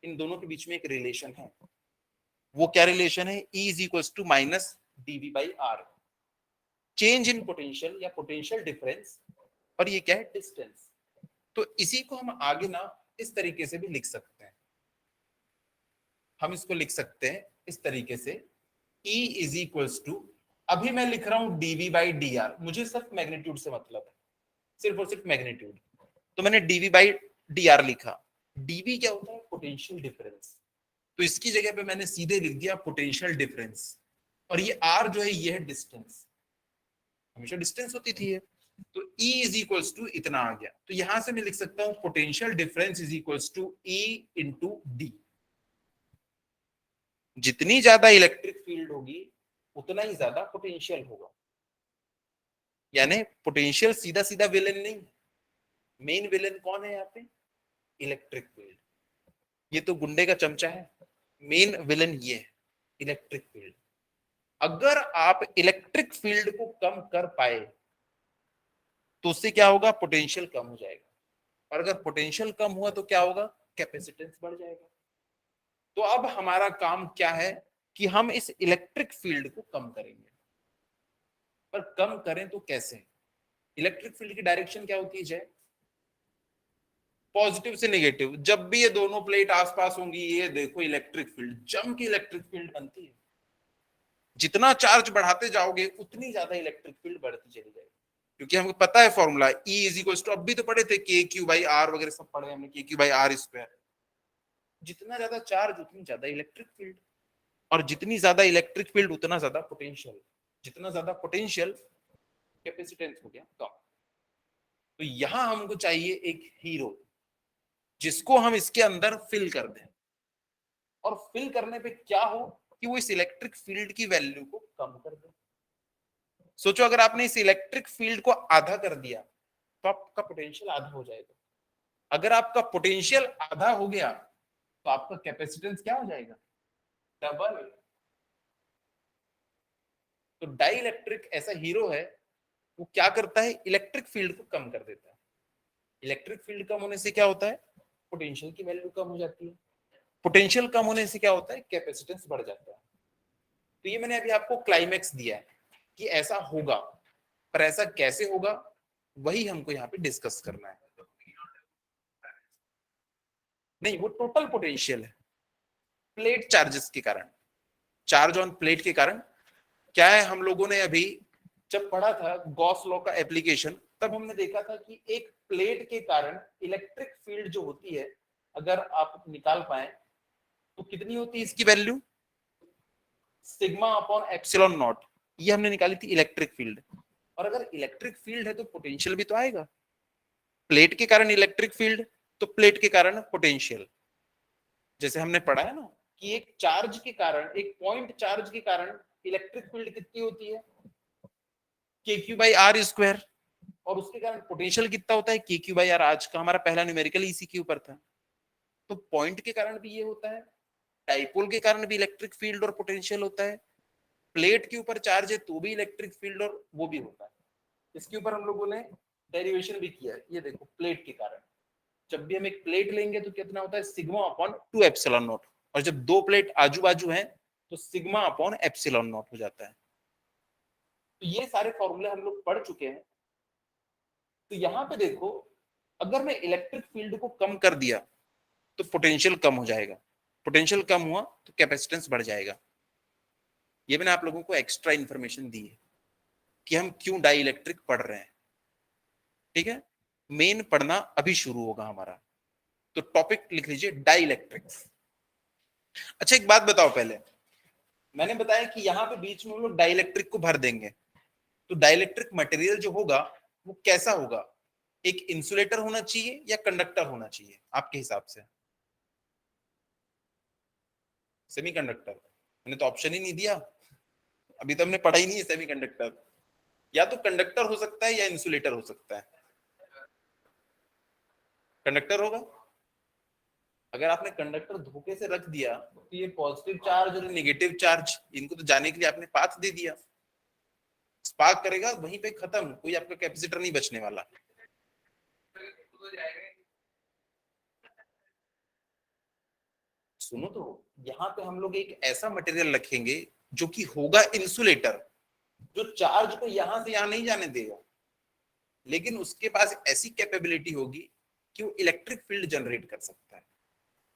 इन दोनों के बीच में एक रिलेशन है। वो क्या रिलेशन है, E is equals to -dV/R। Change in potential या पोटेंशियल डिफरेंस, और ये क्या है, डिस्टेंस। तो इसी को हम आगे ना इस तरीके से भी लिख सकते हैं। हम इसको लिख सकते हैं इस तरीके से, E इज इक्वल्स टू, अभी मैं लिख रहा हूं dV/dr, मुझे सिर्फ मैग्नीट्यूड से मतलब है, सिर्फ और सिर्फ मैग्नीट्यूड। तो मैंने dV/dr लिखा। dV क्या होता है, पोटेंशियल डिफरेंस। तो इसकी जगह पे मैंने सीधे लिख दिया पोटेंशियल डिफरेंस, और ये R जो है ये है डिस्टेंस। हमेशा डिस्टेंस होती थी ये, तो E इज इक्वल्स टू इतना आ गया, तो यहां से मैं लिख सकता हूं potential difference is equals to E into d. जितनी ज्यादा इलेक्ट्रिक फील्ड होगी उतना ही ज्यादा पोटेंशियल होगा। यानी पोटेंशियल सीधा सीधा विलेन नहीं, मेन विलेन कौन है यहाँ पे? Electric field. ये तो गुंडे का चमचा है, मेन विलेन ये है इलेक्ट्रिक फील्ड। अगर आप इलेक्ट्रिक फील्ड को कम कर पाए तो उससे क्या होगा? पोटेंशियल कम हो जाएगा, और अगर पोटेंशियल कम हुआ तो क्या होगा? कैपेसिटेंस बढ़ जाएगा। तो अब हमारा काम क्या है कि हम इस इलेक्ट्रिक फील्ड को कम करेंगे। पर कम करें तो कैसे? इलेक्ट्रिक फील्ड की डायरेक्शन क्या होती है? पॉजिटिव से नेगेटिव। जब भी ये दोनों प्लेट आसपास होंगी, ये देखो इलेक्ट्रिक फील्ड जम की इलेक्ट्रिक फील्ड बनती है। जितना चार्ज बढ़ाते जाओगे उतनी ज्यादा इलेक्ट्रिक फील्ड बढ़ती चली जाएगी, क्योंकि हमको पता है formula E is equals to, अब भी तो पढ़े थे, के क्यू बाई आर वगैरह सब पढ़े हमने, के क्यू बाई आर स्क्वायर। जितना ज्यादा चार्ज उतनी ज्यादा इलेक्ट्रिक फील्ड, और जितनी ज्यादा इलेक्ट्रिक फील्ड उतना ज्यादा पोटेंशियल, जितना ज्यादा पोटेंशियल कैपेसिटेंस हो गया कम। तो यहां हमको चाहिए एक हीरो जिसको हम इसके अंदर फिल कर दें, और फिल करने पे क्या हो कि वो इस इलेक्ट्रिक फील्ड की वैल्यू को कम कर दे। सोचो अगर आपने इस इलेक्ट्रिक फील्ड को आधा कर दिया तो आपका पोटेंशियल आधा हो जाएगा। अगर आपका पोटेंशियल आधा हो गया तो आपका कैपेसिटेंस क्या हो जाएगा? डबल। तो डाई इलेक्ट्रिक ऐसा हीरो है, वो क्या करता है? इलेक्ट्रिक फील्ड को कम कर देता है। इलेक्ट्रिक फील्ड कम होने से क्या होता है? पोटेंशियल की वैल्यू कम हो जाती है। पोटेंशियल कम होने से क्या होता है? कैपेसिटेंस बढ़ जाता है। तो ये मैंने अभी आपको क्लाइमेक्स दिया है कि ऐसा होगा, पर ऐसा कैसे होगा वही हमको यहाँ पे डिस्कस करना है। नहीं, वो टोटल पोटेंशियल है प्लेट चार्जेस के कारण, चार्ज ऑन प्लेट के कारण। क्या है, हम लोगों ने अभी जब पढ़ा था गॉस लॉ का एप्लीकेशन, तब हमने देखा था कि एक प्लेट के कारण इलेक्ट्रिक फील्ड जो होती है, अगर आप निकाल पाए तो कितनी होती है इसकी value? Sigma upon epsilon not. ये हमने निकाली थी इलेक्ट्रिक फील्ड। और अगर इलेक्ट्रिक फील्ड है तो पोटेंशियल भी तो आएगा। प्लेट के कारण इलेक्ट्रिक फील्ड तो प्लेट के कारण पोटेंशियल। जैसे हमने पढ़ा है ना कि एक चार्ज के कारण, एक पॉइंट चार्ज के कारण इलेक्ट्रिक फील्ड कितनी होती है? के क्यू बाई आर स्क्वायर। और उसके कारण पोटेंशियल कितना होता है? के क्यू बाई आर। आज का हमारा पहला न्यूमेरिकल इसी के ऊपर था। तो पॉइंट के कारण भी ये होता है, डाइपोल के कारण भी इलेक्ट्रिक फील्ड और पोटेंशियल होता है, प्लेट के ऊपर चार्ज है तो भी इलेक्ट्रिक फील्ड और वो भी होता है। इसके ऊपर हम लोगों ने डेरिवेशन भी किया है। ये देखो, प्लेट के कारण जब भी हम एक प्लेट लेंगे तो कितना होता है? Sigma upon 2 epsilon not. और जब दो प्लेट आजू बाजू हैं तो सिग्मा अपॉन एप्सिलॉन नॉट हो जाता है। तो ये सारे फॉर्मूले हम लोग पढ़ चुके हैं। तो यहाँ पे देखो, अगर मैं इलेक्ट्रिक फील्ड को कम कर दिया तो पोटेंशियल कम हो जाएगा, पोटेंशियल कम हुआ तो कैपेसिटेंस बढ़ जाएगा। ये मैंने आप लोगों को एक्स्ट्रा इंफॉर्मेशन दी है कि हम क्यों डाई इलेक्ट्रिक पढ़ रहे हैं। ठीक है, मेन पढ़ना अभी शुरू होगा हमारा। तो टॉपिक लिख लीजिए डाई इलेक्ट्रिक्स। अच्छा, एक बात बताओ, पहले मैंने बताया कि यहाँ पे बीच में हम लोग डाई इलेक्ट्रिक को भर देंगे, तो डाई इलेक्ट्रिक मटेरियल जो होगा वो कैसा होगा? एक इंसुलेटर होना चाहिए या कंडक्टर होना चाहिए आपके हिसाब से? सेमीकंडक्टर। मैंने तो ऑप्शन ही नहीं दिया, अभी तो हमने पढ़ा ही नहीं है सेमीकंडक्टर। या तो कंडक्टर हो सकता है या इंसुलेटर हो सकता है। कंडक्टर होगा। अगर आपने कंडक्टर धोखे से रख दिया तो ये पॉजिटिव चार्ज और नेगेटिव चार्ज, इनको तो जाने के लिए आपने पाथ दे दिया, स्पार्क करेगा वहीं पे, खत्म, कोई आपका कैपेसिटर नहीं बचने वाला। सुनो तो, यहाँ पे हम लोग एक ऐसा मटेरियल रखेंगे जो कि होगा इंसुलेटर, जो चार्ज को यहां से यहां नहीं जाने देगा, लेकिन उसके पास ऐसी कैपेबिलिटी होगी कि वो इलेक्ट्रिक फील्ड जनरेट कर सकता है।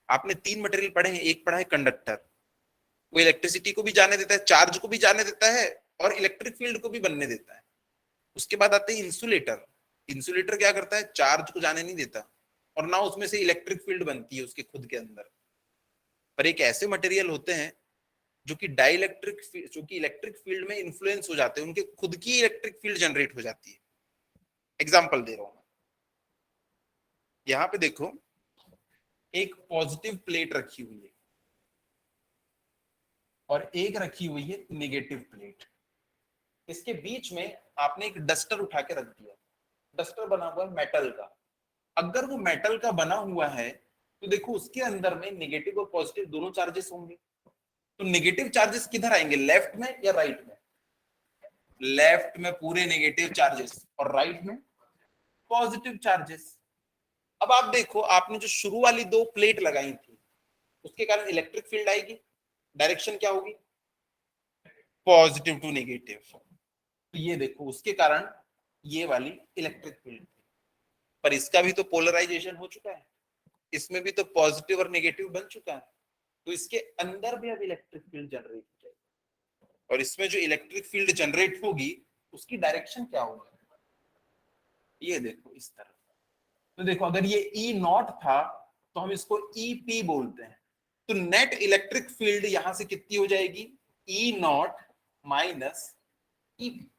आपने तीन मटेरियल पढ़े हैं, एक पढ़ा है कंडक्टर, वो इलेक्ट्रिसिटी को भी जाने देता है, चार्ज को भी जाने देता है, और इलेक्ट्रिक फील्ड को भी बनने देता है। उसके बाद आते हैं इंसुलेटर। इंसुलेटर क्या करता है? चार्ज को जाने नहीं देता, और ना उसमें से इलेक्ट्रिक फील्ड बनती है उसके खुद के अंदर। पर एक ऐसे मटेरियल होते हैं जो कि डाई इलेक्ट्रिक, जो कि इलेक्ट्रिक फील्ड में इन्फ्लुएंस हो जाते हैं, उनके खुद की इलेक्ट्रिक फील्ड जनरेट हो जाती है। एग्जाम्पल दे रहा हूं, यहां पे देखो एक पॉजिटिव प्लेट रखी हुई है और एक रखी हुई है नेगेटिव प्लेट। इसके बीच में आपने एक डस्टर उठा के रख दिया। डस्टर बना हुआ है मेटल का। अगर वो मेटल का बना हुआ है तो देखो उसके अंदर में नेगेटिव और पॉजिटिव दोनों चार्जेस होंगे। तो नेगेटिव चार्जेस किधर आएंगे, लेफ्ट में या राइट में? लेफ्ट में पूरे नेगेटिव चार्जेस और राइट में पॉजिटिव चार्जेस। अब आप देखो, आपने जो शुरू वाली दो प्लेट लगाई थी उसके कारण इलेक्ट्रिक फील्ड आएगी, डायरेक्शन क्या होगी, पॉजिटिव टू नेगेटिव। तो ये देखो उसके कारण ये वाली इलेक्ट्रिक फील्ड, पर इसका भी तो पोलराइजेशन हो चुका है, इसमें भी तो पॉजिटिव और नेगेटिव बन चुका है। तो इसके अंदर भी अब इलेक्ट्रिक फील्ड जनरेट हो जाएगी और इसमें जो इलेक्ट्रिक फील्ड जनरेट होगी उसकी डायरेक्शन क्या होगी, ये देखो इस तरह। तो देखो अगर ये ई नॉट था तो हम इसको ई पी बोलते हैं। तो नेट इलेक्ट्रिक फील्ड यहां से कितनी हो जाएगी, ई नॉट माइनस ई पी।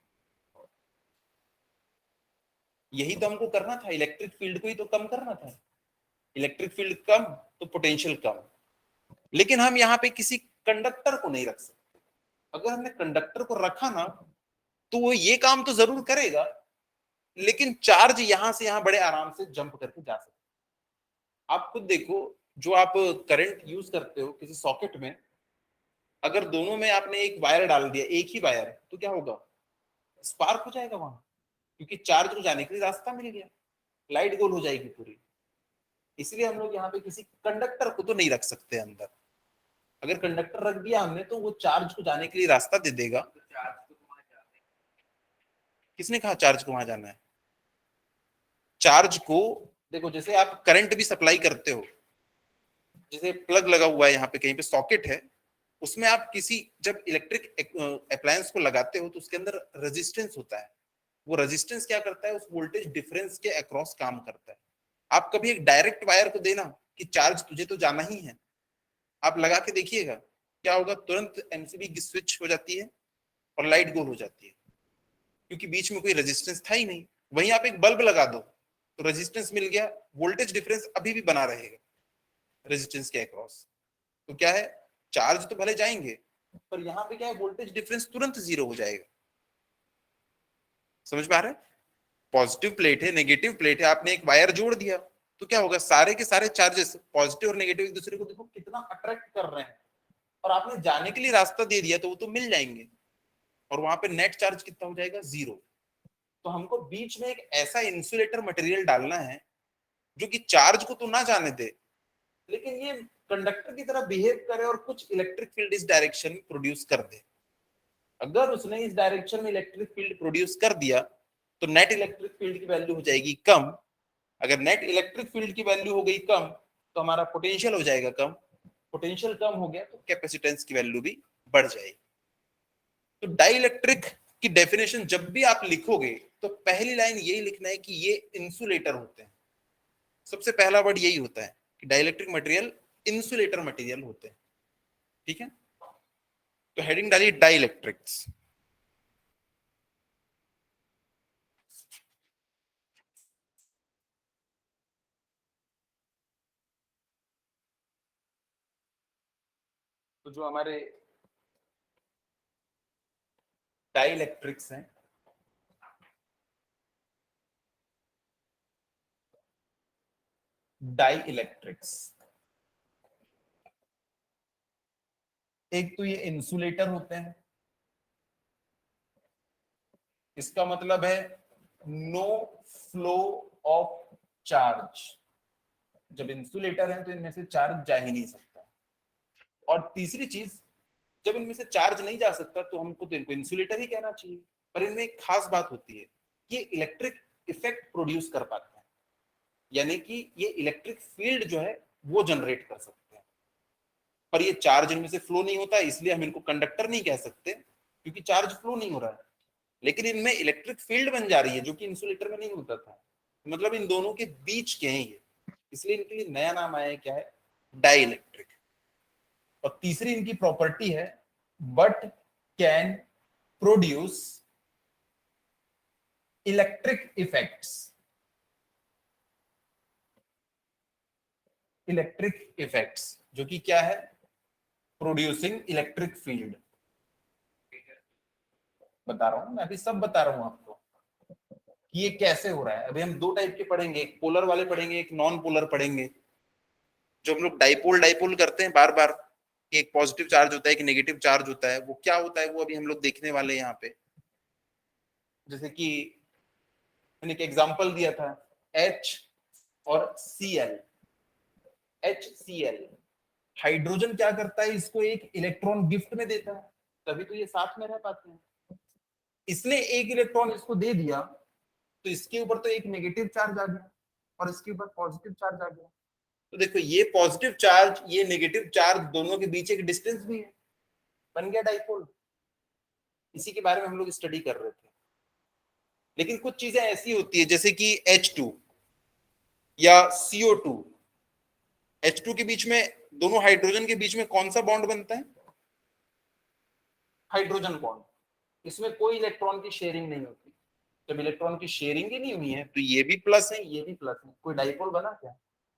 यही तो हमको करना था, इलेक्ट्रिक फील्ड को ही तो कम करना था। इलेक्ट्रिक फील्ड कम तो पोटेंशियल कम। लेकिन हम यहाँ पे किसी कंडक्टर को नहीं रख सकते। अगर हमने कंडक्टर को रखा ना तो वो ये काम तो जरूर करेगा, लेकिन चार्ज यहां से यहां बड़े आराम से जंप करके जा सकते। आप खुद देखो, जो आप करंट यूज करते हो किसी सॉकेट में, अगर दोनों में आपने एक वायर डाल दिया, एक ही वायर, तो क्या होगा, स्पार्क हो जाएगा वहां, क्योंकि चार्ज को जाने के लिए रास्ता मिल गया, लाइट गोल हो जाएगी पूरी। इसलिए हम लोग यहाँ पे किसी कंडक्टर को तो नहीं रख सकते अंदर। अगर कंडक्टर रख दिया हमने तो वो चार्ज को जाने के लिए रास्ता दे देगा। किसने कहा चार्ज को वहां जाना है? चार्ज को देखो, जैसे आप करंट भी सप्लाई करते हो, जैसे प्लग लगा हुआ है यहाँ पे, कहीं पे सॉकेट है, उसमें आप किसी जब इलेक्ट्रिक अप्लायंस को लगाते हो तो उसके अंदर रेजिस्टेंस होता है। वो रेजिस्टेंस क्या करता है, उस वोल्टेज डिफरेंस के अक्रॉस काम करता है। आप कभी एक डायरेक्ट वायर को देना कि चार्ज तुझे तो जाना ही है, आप लगा के देखिएगा क्या होगा, तुरंत एमसीबी की स्विच हो जाती है और लाइट गोल हो जाती है, क्योंकि बीच में कोई रेजिस्टेंस था ही नहीं। वहीं आप एक बल्ब लगा दो तो रेजिस्टेंस मिल गया, वोल्टेज डिफरेंस अभी भी बना रहेगा रेजिस्टेंस के अक्रॉस। तो क्या है, चार्ज तो भले जाएंगे पर यहाँ पे क्या है, वोल्टेज डिफरेंस तुरंत जीरो हो जाएगा। समझ में आ रहा है? पॉजिटिव प्लेट है, नेगेटिव प्लेट है, आपने एक वायर जोड़ दिया तो क्या होगा, सारे के सारे चार्जेस पॉजिटिव और नेगेटिव एक दूसरे को देखो कितना अट्रैक्ट कर रहे हैं, और आपने जाने के लिए रास्ता दे दिया तो वो तो मिल जाएंगे, और वहां पे नेट चार्ज कितना हो जाएगा, जीरो। तो हमको बीच में एक ऐसा इंसुलेटर मटेरियल डालना है जो कि चार्ज को तो ना जाने दे, लेकिन ये कंडक्टर की तरह बिहेव करे और कुछ इलेक्ट्रिक फील्ड इस डायरेक्शन में प्रोड्यूस कर दे। अगर उसने इस डायरेक्शन में इलेक्ट्रिक फील्ड प्रोड्यूस कर दिया तो नेट इलेक्ट्रिक फील्ड की वैल्यू हो जाएगी कम। अगर नेट इलेक्ट्रिक फील्ड की वैल्यू हो गई कम तो हमारा पोटेंशियल हो जाएगा कम। पोटेंशियल कम हो गया तो कैपेसिटेंस की वैल्यू भी बढ़ जाएगी। तो डाइइलेक्ट्रिक की डेफिनेशन जब भी आप लिखोगे तो पहली लाइन यही लिखना है कि ये इंसुलेटर होते हैं। सबसे पहला वर्ड यही होता है कि डाइइलेक्ट्रिक मटेरियल इंसुलेटर मटेरियल होते हैं। ठीक है, तो हेडिंग डालिए डाइइलेक्ट्रिक्स। तो जो हमारे डाइइलेक्ट्रिक्स हैं, डाइइलेक्ट्रिक्स, एक तो ये इंसुलेटर होते हैं, इसका मतलब है नो फ्लो ऑफ चार्ज। जब इंसुलेटर है तो इनमें से चार्ज जा ही नहीं सकता। और तीसरी चीज, जब इनमें से चार्ज नहीं जा सकता तो हमको तो इनको इंसुलेटर ही कहना चाहिए। पर इनमें एक खास बात होती है, ये इलेक्ट्रिक इफेक्ट प्रोड्यूस कर पाते हैं, यानी कि ये इलेक्ट्रिक फील्ड जो है वो जनरेट कर सकते हैं। पर ये चार्ज इनमें से फ्लो नहीं होता, इसलिए हम इनको कंडक्टर नहीं कह सकते, क्योंकि चार्ज फ्लो नहीं हो रहा है। लेकिन इनमें इलेक्ट्रिक फील्ड बन जा रही है जो कि इंसुलेटर में नहीं होता था। मतलब इन दोनों के बीच के हैं ये, इसलिए इनके लिए नया नाम आया है, क्या है, डाइइलेक्ट्रिक। और तीसरी इनकी प्रॉपर्टी है but can produce electric effects, electric effects जो कि क्या है, प्रोड्यूसिंग इलेक्ट्रिक फील्ड। बता रहा हूं मैं अभी, सब बता रहा हूं आपको कि ये कैसे हो रहा है। अभी हम दो टाइप के पढ़ेंगे, एक पोलर वाले पढ़ेंगे, एक नॉन पोलर पढ़ेंगे। जो हम लोग डाइपोल डाइपोल करते हैं बार बार, एक पॉजिटिव चार्ज होता है, एक नेगेटिव चार्ज होता है, वो क्या होता है वो अभी हम लोग देखने वाले हैं यहाँ पे। जैसे कि मैंने एक एग्जांपल दिया था, H और Cl। HCl, हाइड्रोजन क्या करता है, इसको एक इलेक्ट्रॉन गिफ्ट में देता है, तभी तो ये साथ में रह पाते हैं। इसने एक इलेक्ट्रॉन इसको दे दिया तो इसके ऊपर तो एक नेगेटिव चार्ज आ गया और इसके ऊपर पॉजिटिव चार्ज आ गया। तो देखो ये पॉजिटिव चार्ज, ये नेगेटिव चार्ज, दोनों के बीच एक डिस्टेंस भी है, बन गया डाइपोल। इसी के बारे में हम लोग स्टडी कर रहे थे। लेकिन कुछ चीजें ऐसी होती है जैसे कि H2 या CO2, H2 के बीच में, दोनों हाइड्रोजन के बीच में कौन सा बॉन्ड बनता है, हाइड्रोजन बॉन्ड। इसमें कोई इलेक्ट्रॉन की शेयरिंग नहीं होती। जब इलेक्ट्रॉन की शेयरिंग ही नहीं हुई है तो ये भी प्लस है, ये भी प्लस है, कोई डाइपोल बना क्या,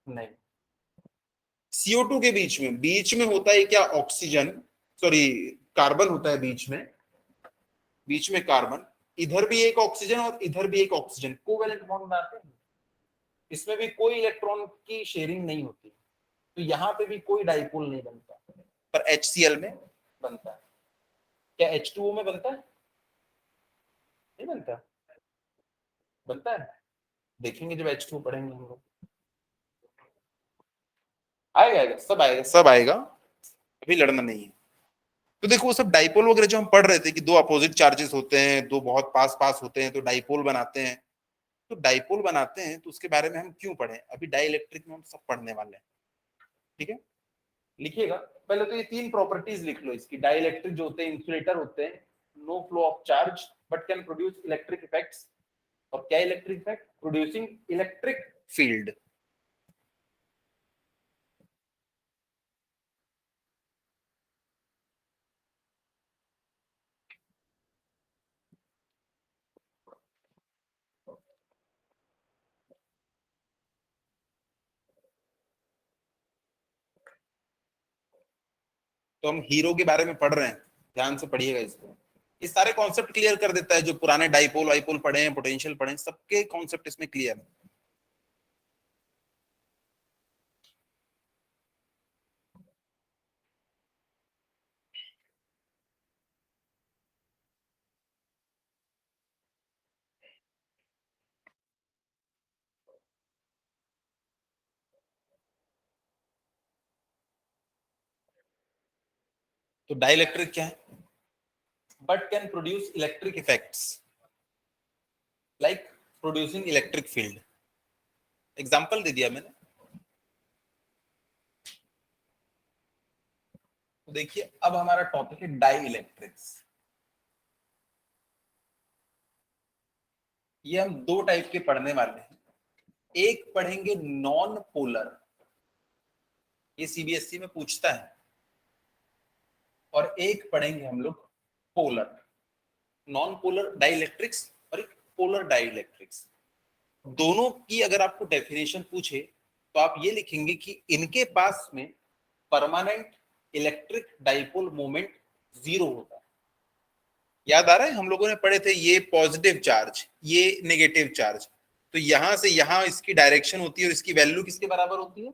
नहीं। CO2 के बीच में होता है क्या, ऑक्सीजन, सॉरी कार्बन होता है बीच में कार्बन, इधर भी एक ऑक्सीजन और इधर भी एक ऑक्सीजन, कोवैलेंट बॉन्ड बनाते हैं। इसमें भी कोई इलेक्ट्रॉन की शेयरिंग नहीं होती, तो यहाँ पे भी कोई डाइपोल नहीं बनता, पर HCl में बनता है। क्या H2O में बनता है, नहीं बनता, बनता है, देखेंगे जब H2 पढ़ेंगे हम लोग। आएगा आएगा, सब आएगा, सब आएगा, अभी लड़ना नहीं है। तो देखो वो सब डाइपोल वगैरह जो हम पढ़ रहे थे कि दो अपोजिट चार्जेस होते हैं, दो बहुत पास पास होते हैं तो डाइपोल बनाते हैं। तो डाइपोल बनाते हैं तो उसके बारे में हम क्यों पढ़ें, अभी डाइइलेक्ट्रिक में हम सब पढ़ने वाले हैं। ठीक है, लिखिएगा पहले तो ये तीन प्रॉपर्टीज लिख लो इसकी। डाइइलेक्ट्रिक जो होते हैं इंसुलेटर होते हैं, no flow of charge but can produce electric effects. और क्या electric effect, producing electric field. तो हम हीरो के बारे में पढ़ रहे हैं, ध्यान से पढ़िएगा इसको। ये सारे कॉन्सेप्ट क्लियर कर देता है, जो पुराने डाइपोल वाइपोल पढ़े हैं, पोटेंशियल पढ़े हैं, सबके कॉन्सेप्ट इसमें क्लियर है। तो डाइइलेक्ट्रिक क्या है, but can produce electric effects like producing electric field. Example दे दिया मैंने। तो देखिए अब हमारा टॉपिक है डाई इलेक्ट्रिक्स। ये हम दो टाइप के पढ़ने वाले हैं। एक पढ़ेंगे नॉन पोलर, ये सीबीएसई में पूछता है, और एक पढ़ेंगे हम लोग पोलर। नॉन पोलर डाइइलेक्ट्रिक्स और एक पोलर डाइइलेक्ट्रिक्स। दोनों की अगर आपको डेफिनेशन पूछे तो आप ये लिखेंगे कि इनके पास में permanent electric dipole moment zero होता है। याद आ रहा है, हम लोगों ने पढ़े थे ये पॉजिटिव चार्ज, ये नेगेटिव चार्ज, तो यहां से यहां इसकी डायरेक्शन होती है और इसकी वैल्यू किसके बराबर होती है,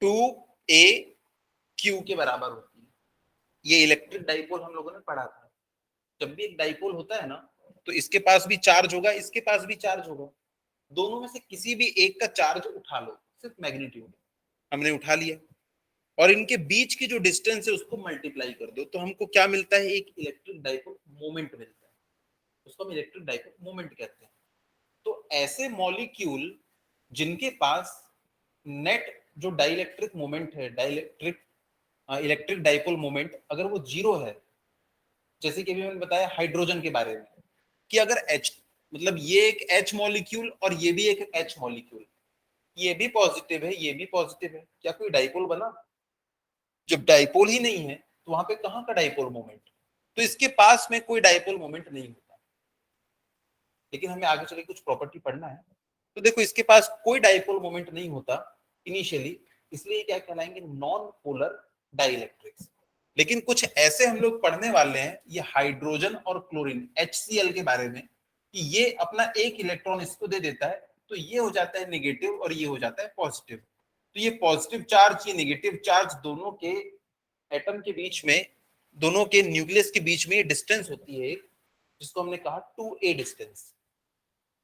2a/q के बराबर होती है। ये इलेक्ट्रिक डाइपोल हम लोगों ने पढ़ा था। जब भी एक डाइपोल होता है ना, तो इसके पास भी चार्ज होगा, इसके पास भी चार्ज होगा, दोनों में से किसी भी एक का चार्ज उठा लो, सिर्फ मैग्नीट्यूड हमने उठा लिया, और इनके बीच की जो डिस्टेंस है उसको मल्टीप्लाई कर दो, तो हमको क्या मिलता है, एक इलेक्ट्रिक डाइपोल मोमेंट मिलता है। उसको हम इलेक्ट्रिक डाइपोल मोमेंट कहते हैं। तो ऐसे मॉलिक्यूल जिनके पास नेट जो डाइइलेक्ट्रिक मोमेंट है, डाइइलेक्ट्रिक इलेक्ट्रिक डाइपोल मोमेंट अगर वो जीरो है, जैसे कि अभी मैंने बताया हाइड्रोजन के बारे में कि अगर H, मतलब ये एक H मॉलिक्यूल और ये भी एक H मॉलिक्यूल, ये भी पॉजिटिव है, ये भी पॉजिटिव है, क्या कोई डाइपोल बना, जब डाइपोल ही नहीं है तो वहां पे कहां का डाइपोल मोमेंट, तो इसके पास में कोई डाइपोल मोमेंट नहीं होता। लेकिन हमें आगे चले कुछ प्रॉपर्टी पढ़ना है। तो देखो इसके पास कोई डाइपोल मोमेंट नहीं होता इनिशियली, इसलिए क्या कहलाएंगे, नॉन पोलर डाइइलेक्ट्रिक्स। लेकिन कुछ ऐसे हम लोग पढ़ने वाले हैं, ये हाइड्रोजन और क्लोरीन HCl के बारे में, कि ये अपना एक इलेक्ट्रॉन इसको दे देता है, तो ये हो जाता है नेगेटिव और ये हो जाता है पॉजिटिव। तो ये पॉजिटिव चार्ज, ये नेगेटिव चार्ज, दोनों के एटम के बीच में, दोनों के न्यूक्लियस के बीच में डिस्टेंस होती है, जिसको हमने कहा 2a डिस्टेंस।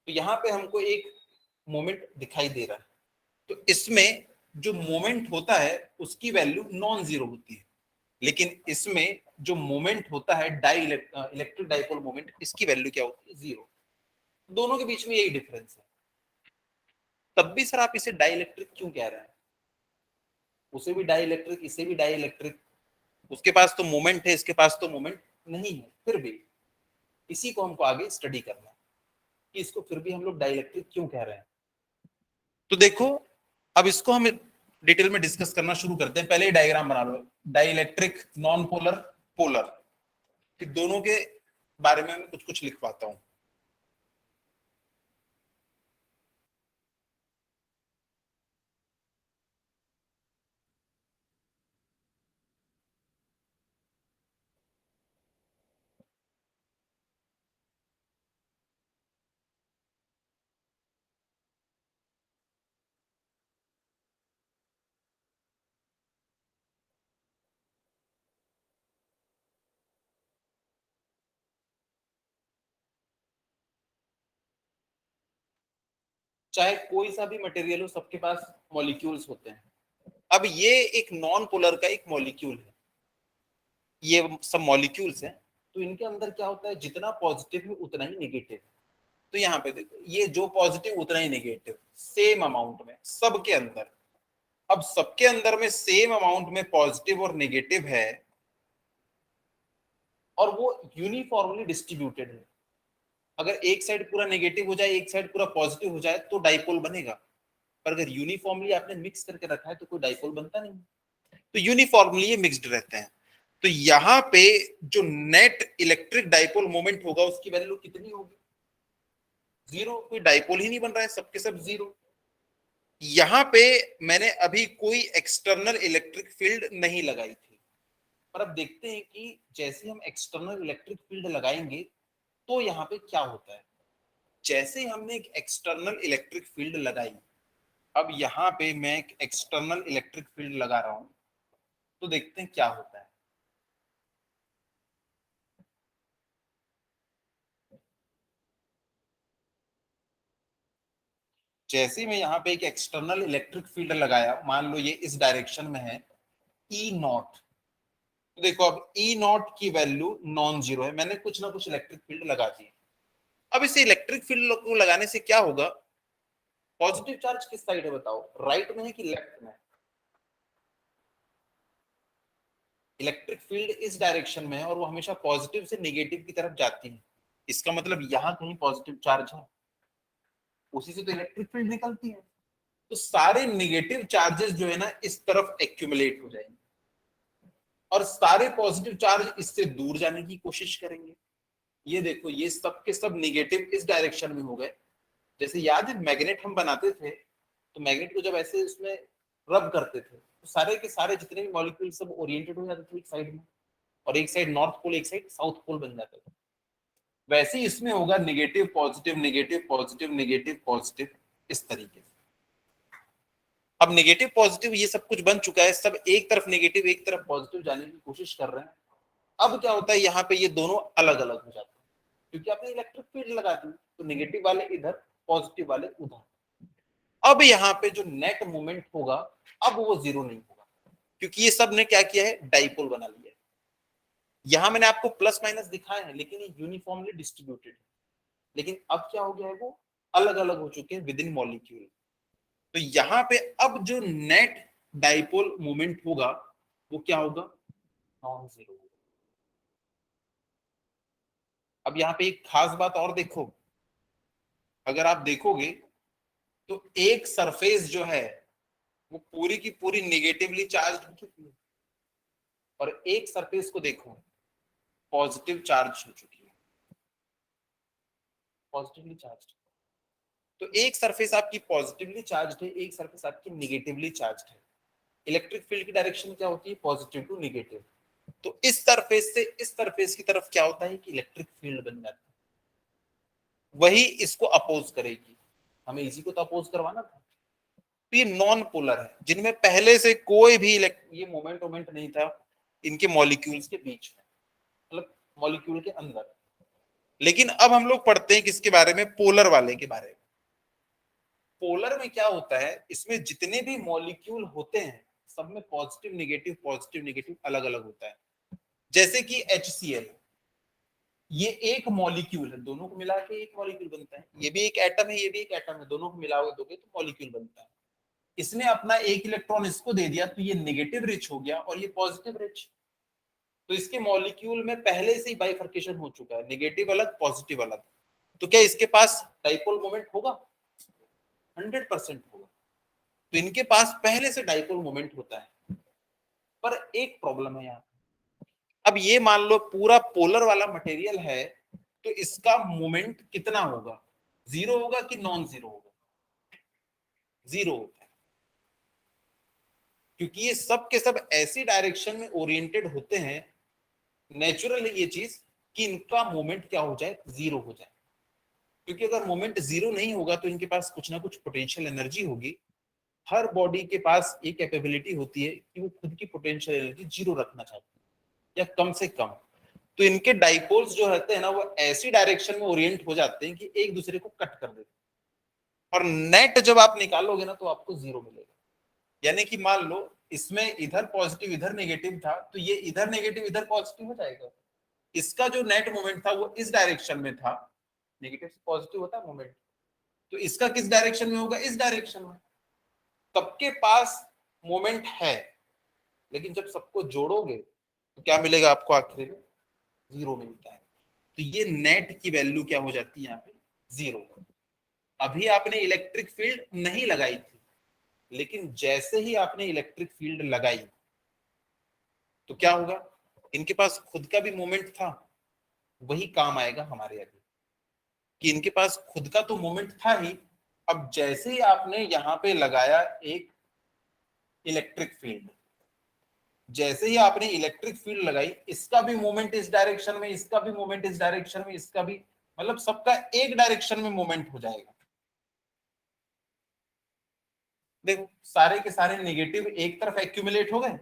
तो यहाँ पे हमको एक मोमेंट दिखाई दे रहा है, तो इसमें जो मोमेंट होता है उसकी वैल्यू नॉन जीरो होती है, लेकिन इसमें जो मोमेंट होता है इलेक्ट्रिक डाइपोल मोमेंट, इसकी वैल्यू क्या होती है, जीरो। दोनों के बीच में यही डिफरेंस है। तब भी सर आप इसे डाइइलेक्ट्रिक क्यों कह रहे हैं? उसे भी डाइइलेक्ट्रिक, इसे भी डाइइलेक्ट्रिक, उसके पास तो मोमेंट है, इसके पास तो मोमेंट नहीं है, फिर भी इसी को हमको आगे स्टडी करना है कि इसको फिर भी हम लोग डाइइलेक्ट्रिक क्यों कह रहे हैं। तो देखो अब इसको हम डिटेल में डिस्कस करना शुरू करते हैं। पहले ही डायग्राम बना लो, डाइइलेक्ट्रिक, नॉन पोलर, पोलर, कि दोनों के बारे में मैं कुछ कुछ लिखवाता हूं। चाहे कोई सा भी मटेरियल हो, सबके पास मॉलिक्यूल्स होते हैं। अब ये एक नॉन पोलर का एक मॉलिक्यूल है, ये सब मॉलिक्यूल्स हैं, तो इनके अंदर क्या होता है, जितना पॉजिटिव है उतना ही नेगेटिव। तो यहाँ पे देखो, ये जो पॉजिटिव उतना ही नेगेटिव, सेम अमाउंट में सबके अंदर। अब सबके अंदर में सेम अमाउंट में पॉजिटिव और नेगेटिव है, और वो यूनिफॉर्मली डिस्ट्रीब्यूटेड है। अगर एक साइड पूरा नेगेटिव हो जाए, एक साइड पूरा पॉजिटिव हो जाए, तो डाइपोल बनेगा। पर अगर यूनिफॉर्मली आपने मिक्स करके रखा है तो कोई डाइपोल बनता नहीं। तो यूनिफॉर्मली ये मिक्स्ड रहते हैं। तो यहाँ पे जो नेट इलेक्ट्रिक डाइपोल मोमेंट होगा उसकी वैल्यू कितनी होगी, जीरो। कोई डाइपोल ही नहीं बन रहा है, सबके सब जीरो। यहाँ पे मैंने अभी कोई एक्सटर्नल इलेक्ट्रिक फील्ड नहीं लगाई थी, पर अब देखते हैं कि जैसे हम एक्सटर्नल इलेक्ट्रिक फील्ड लगाएंगे तो यहाँ पे क्या होता है। जैसे ही हमने एक एक्सटर्नल इलेक्ट्रिक फील्ड लगाई, अब यहाँ पे मैं एक एक्सटर्नल इलेक्ट्रिक फील्ड लगा रहा हूं, तो देखते हैं क्या होता है। जैसे ही मैं यहाँ पे एक एक्सटर्नल इलेक्ट्रिक फील्ड लगाया, मान लो ये इस डायरेक्शन में है, ई नॉट, तो देखो अब ई नॉट की वैल्यू नॉन जीरो है, मैंने कुछ ना कुछ इलेक्ट्रिक फील्ड लगा दी। अब इसे इलेक्ट्रिक फील्ड को लगाने से क्या होगा, पॉजिटिव चार्ज किस साइड है बताओ, राइट में है कि लेफ्ट में? इलेक्ट्रिक फील्ड इस डायरेक्शन में है और वो हमेशा पॉजिटिव से नेगेटिव की तरफ जाती है। इसका मतलब यहाँ कहीं पॉजिटिव चार्ज है, उसी से तो इलेक्ट्रिक फील्ड निकलती है। तो सारे नेगेटिव चार्जेस जो है ना इस तरफ एक्यूमुलेट हो जाएंगे, और सारे पॉजिटिव चार्ज इससे दूर जाने की कोशिश करेंगे। ये देखो, ये सब के सब नेगेटिव इस डायरेक्शन में हो गए। जैसे याद है मैग्नेट हम बनाते थे, तो मैग्नेट को जब ऐसे उसमें रब करते थे, तो सारे के सारे जितने भी मॉलिक्यूल सब ओरिएंटेड हो जाते थे एक साइड में, और एक साइड नॉर्थ पोल, एक साइड साउथ पोल बन जाता था। वैसे ही इसमें होगा, negative positive, negative positive, negative positive, इस तरीके से। अब नेगेटिव पॉजिटिव ये सब कुछ बन चुका है, सब एक तरफ नेगेटिव एक तरफ पॉजिटिव जाने की कोशिश कर रहे हैं। अब क्या होता है, यहाँ पे ये दोनों अलग अलग हो जाते हैं, क्योंकि आपने इलेक्ट्रिक फील्ड लगा दी, तो नेगेटिव वाले इधर, पॉजिटिव वाले उधर। अब यहाँ पे जो नेट मोमेंट होगा, अब वो जीरो नहीं होगा, क्योंकि ये सब ने क्या किया है, डाइपोल बना लिया है। यहाँ मैंने आपको प्लस माइनस दिखाया है, लेकिन ये यूनिफॉर्मली डिस्ट्रीब्यूटेड है। लेकिन अब क्या हो गया है, वो अलग अलग हो चुके हैं विद इन मॉलिक्यूल। तो यहाँ पे अब जो नेट डाइपोल मोमेंट होगा वो क्या होगा, नॉन जीरो होगा। अब यहाँ पे एक खास बात और देखो, अगर आप देखोगे तो एक सरफेस जो है वो पूरी की पूरी नेगेटिवली चार्ज हो चुकी है, और एक सरफेस को देखो पॉजिटिव चार्ज हो चुकी है, पॉजिटिवली चार्ज। तो एक सरफेस आपकी पॉजिटिवली चार्ज है, एक सरफेस आपकी निगेटिवली चार्ज है। इलेक्ट्रिक फील्ड की डायरेक्शन क्या होती है? Positive to negative. तो इस सरफेस से इस सरफेस की तरफ क्या होता है कि इलेक्ट्रिक फील्ड बन जाता है, वही इसको अपोज करेगी। हमें इसी को तो अपोज करवाना था। तो ये नॉन पोलर है, जिनमें पहले से कोई भी ये मोमेंट नहीं था इनके मॉलिक्यूल्स के बीच में, मतलब मॉलिक्यूल के अंदर। लेकिन अब हम लोग पढ़ते हैं किसके बारे में? पोलर वाले के बारे में। पोलर में क्या होता है, इसमें जितने भी मॉलिक्यूल होते हैं सब में पॉजिटिव नेगेटिव अलग अलग होता है। जैसे कि HCl, ये एक मॉलिक्यूल है, दोनों को मिला के एक मॉलिक्यूल बनता है। ये भी एक एटम है, ये भी एक एटम है, दोनों को मिलाओगे दोगे तो मॉलिक्यूल बनता है। इसने अपना एक इलेक्ट्रॉन इसको दे दिया तो ये नेगेटिव रिच हो गया और ये पॉजिटिव रिच। तो इसके मॉलिक्यूल में पहले से ही बाइफर्केशन हो चुका है, नेगेटिव अलग पॉजिटिव अलग। तो क्या इसके पास डाइपोल मोमेंट होगा? 100% होगा। तो इनके पास पहले से डाइपोल मोमेंट होता है। पर एक प्रॉब्लम है यहाँ, अब ये मान लो पूरा पोलर वाला मटेरियल है, तो इसका मोमेंट कितना होगा? जीरो होगा कि नॉन जीरो होगा? जीरो होगा, क्योंकि ये सब के सब ऐसी डायरेक्शन में ओरिएंटेड होते हैं, नेचुरल है ये चीज कि इनका मोमेंट क्या हो जाए? जीरो हो जाए। क्योंकि अगर मोमेंट जीरो नहीं होगा तो इनके पास कुछ ना कुछ पोटेंशियल एनर्जी होगी। हर बॉडी के पास एक कैपेबिलिटी होती है कि वो खुद की पोटेंशियल एनर्जी जीरो रखना चाहती है या कम से कम। तो इनके डाइपोल्स जो रहते हैं ना, वो ऐसी डायरेक्शन में ओरिएंट हो जाते हैं कि एक दूसरे को कट कर देते हैं। और नेट जब आप निकालोगे ना तो आपको जीरो मिलेगा। यानी कि मान लो इसमें इधर पॉजिटिव इधर नेगेटिव था, तो ये इधर नेगेटिव इधर पॉजिटिव हो जाएगा। इसका जो नेट मोमेंट था वो इस डायरेक्शन में था, नेगेटिव से पॉजिटिव होता है मोमेंट, तो इसका किस डायरेक्शन में होगा? इस डायरेक्शन में। सबके पास मोमेंट है, लेकिन जब सबको जोड़ोगे तो क्या मिलेगा आपको? आखिर में जीरो मिलता है। तो ये नेट की वैल्यू क्या हो जाती है यहाँ पे? जीरो। अभी आपने इलेक्ट्रिक फील्ड नहीं लगाई थी, लेकिन जैसे ही आपने इलेक्ट्रिक फील्ड लगाई तो क्या होगा? इनके पास खुद का भी मोमेंट था, वही काम आएगा हमारे अभी, कि इनके पास खुद का तो मोमेंट था ही। अब जैसे ही आपने यहां पे लगाया एक इलेक्ट्रिक फील्ड, जैसे ही आपने इलेक्ट्रिक फील्ड लगाई, इसका भी मोमेंट इस डायरेक्शन में, इसका भी मोमेंट इस डायरेक्शन में, इसका भी, मतलब सबका एक डायरेक्शन में मोमेंट हो जाएगा। देखो सारे के सारे नेगेटिव एक तरफ एक्यूमुलेट हो गए,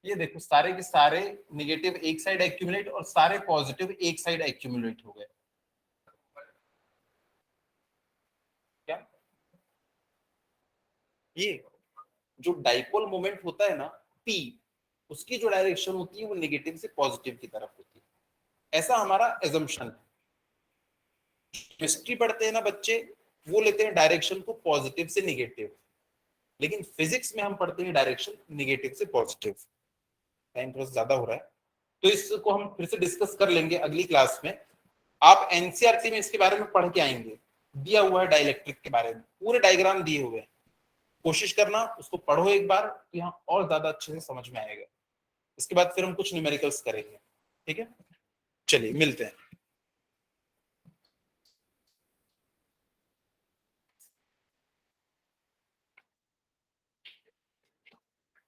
ये देखो सारे के सारे नेगेटिव एक साइड एक्यूमुलेट और सारे पॉजिटिव एक साइड एक्यूमुलेट हो गए। क्या ये जो डाइपोल मोमेंट होता है ना P, उसकी जो डायरेक्शन होती है वो नेगेटिव से पॉजिटिव की तरफ होती है, ऐसा हमारा एजम्पशन है। हिस्ट्री पढ़ते हैं ना बच्चे, वो लेते हैं डायरेक्शन को पॉजिटिव से नेगेटिव, लेकिन फिजिक्स में हम पढ़ते हैं डायरेक्शन नेगेटिव से पॉजिटिव। टाइम थोड़ा ज्यादा हो रहा है, तो इसको हम फिर से डिस्कस कर लेंगे अगली क्लास में। आप एनसीईआरटी में इसके बारे में पढ़ के आएंगे, दिया हुआ है डाइलेक्ट्रिक के बारे में, पूरे डायग्राम दिए हुए हैं। कोशिश करना उसको पढ़ो एक बार, तो यहाँ और ज्यादा अच्छे से समझ में आएगा। इसके बाद फिर हम कुछ न्यूमेरिकल्स करेंगे। ठीक है, चलिए मिलते हैं।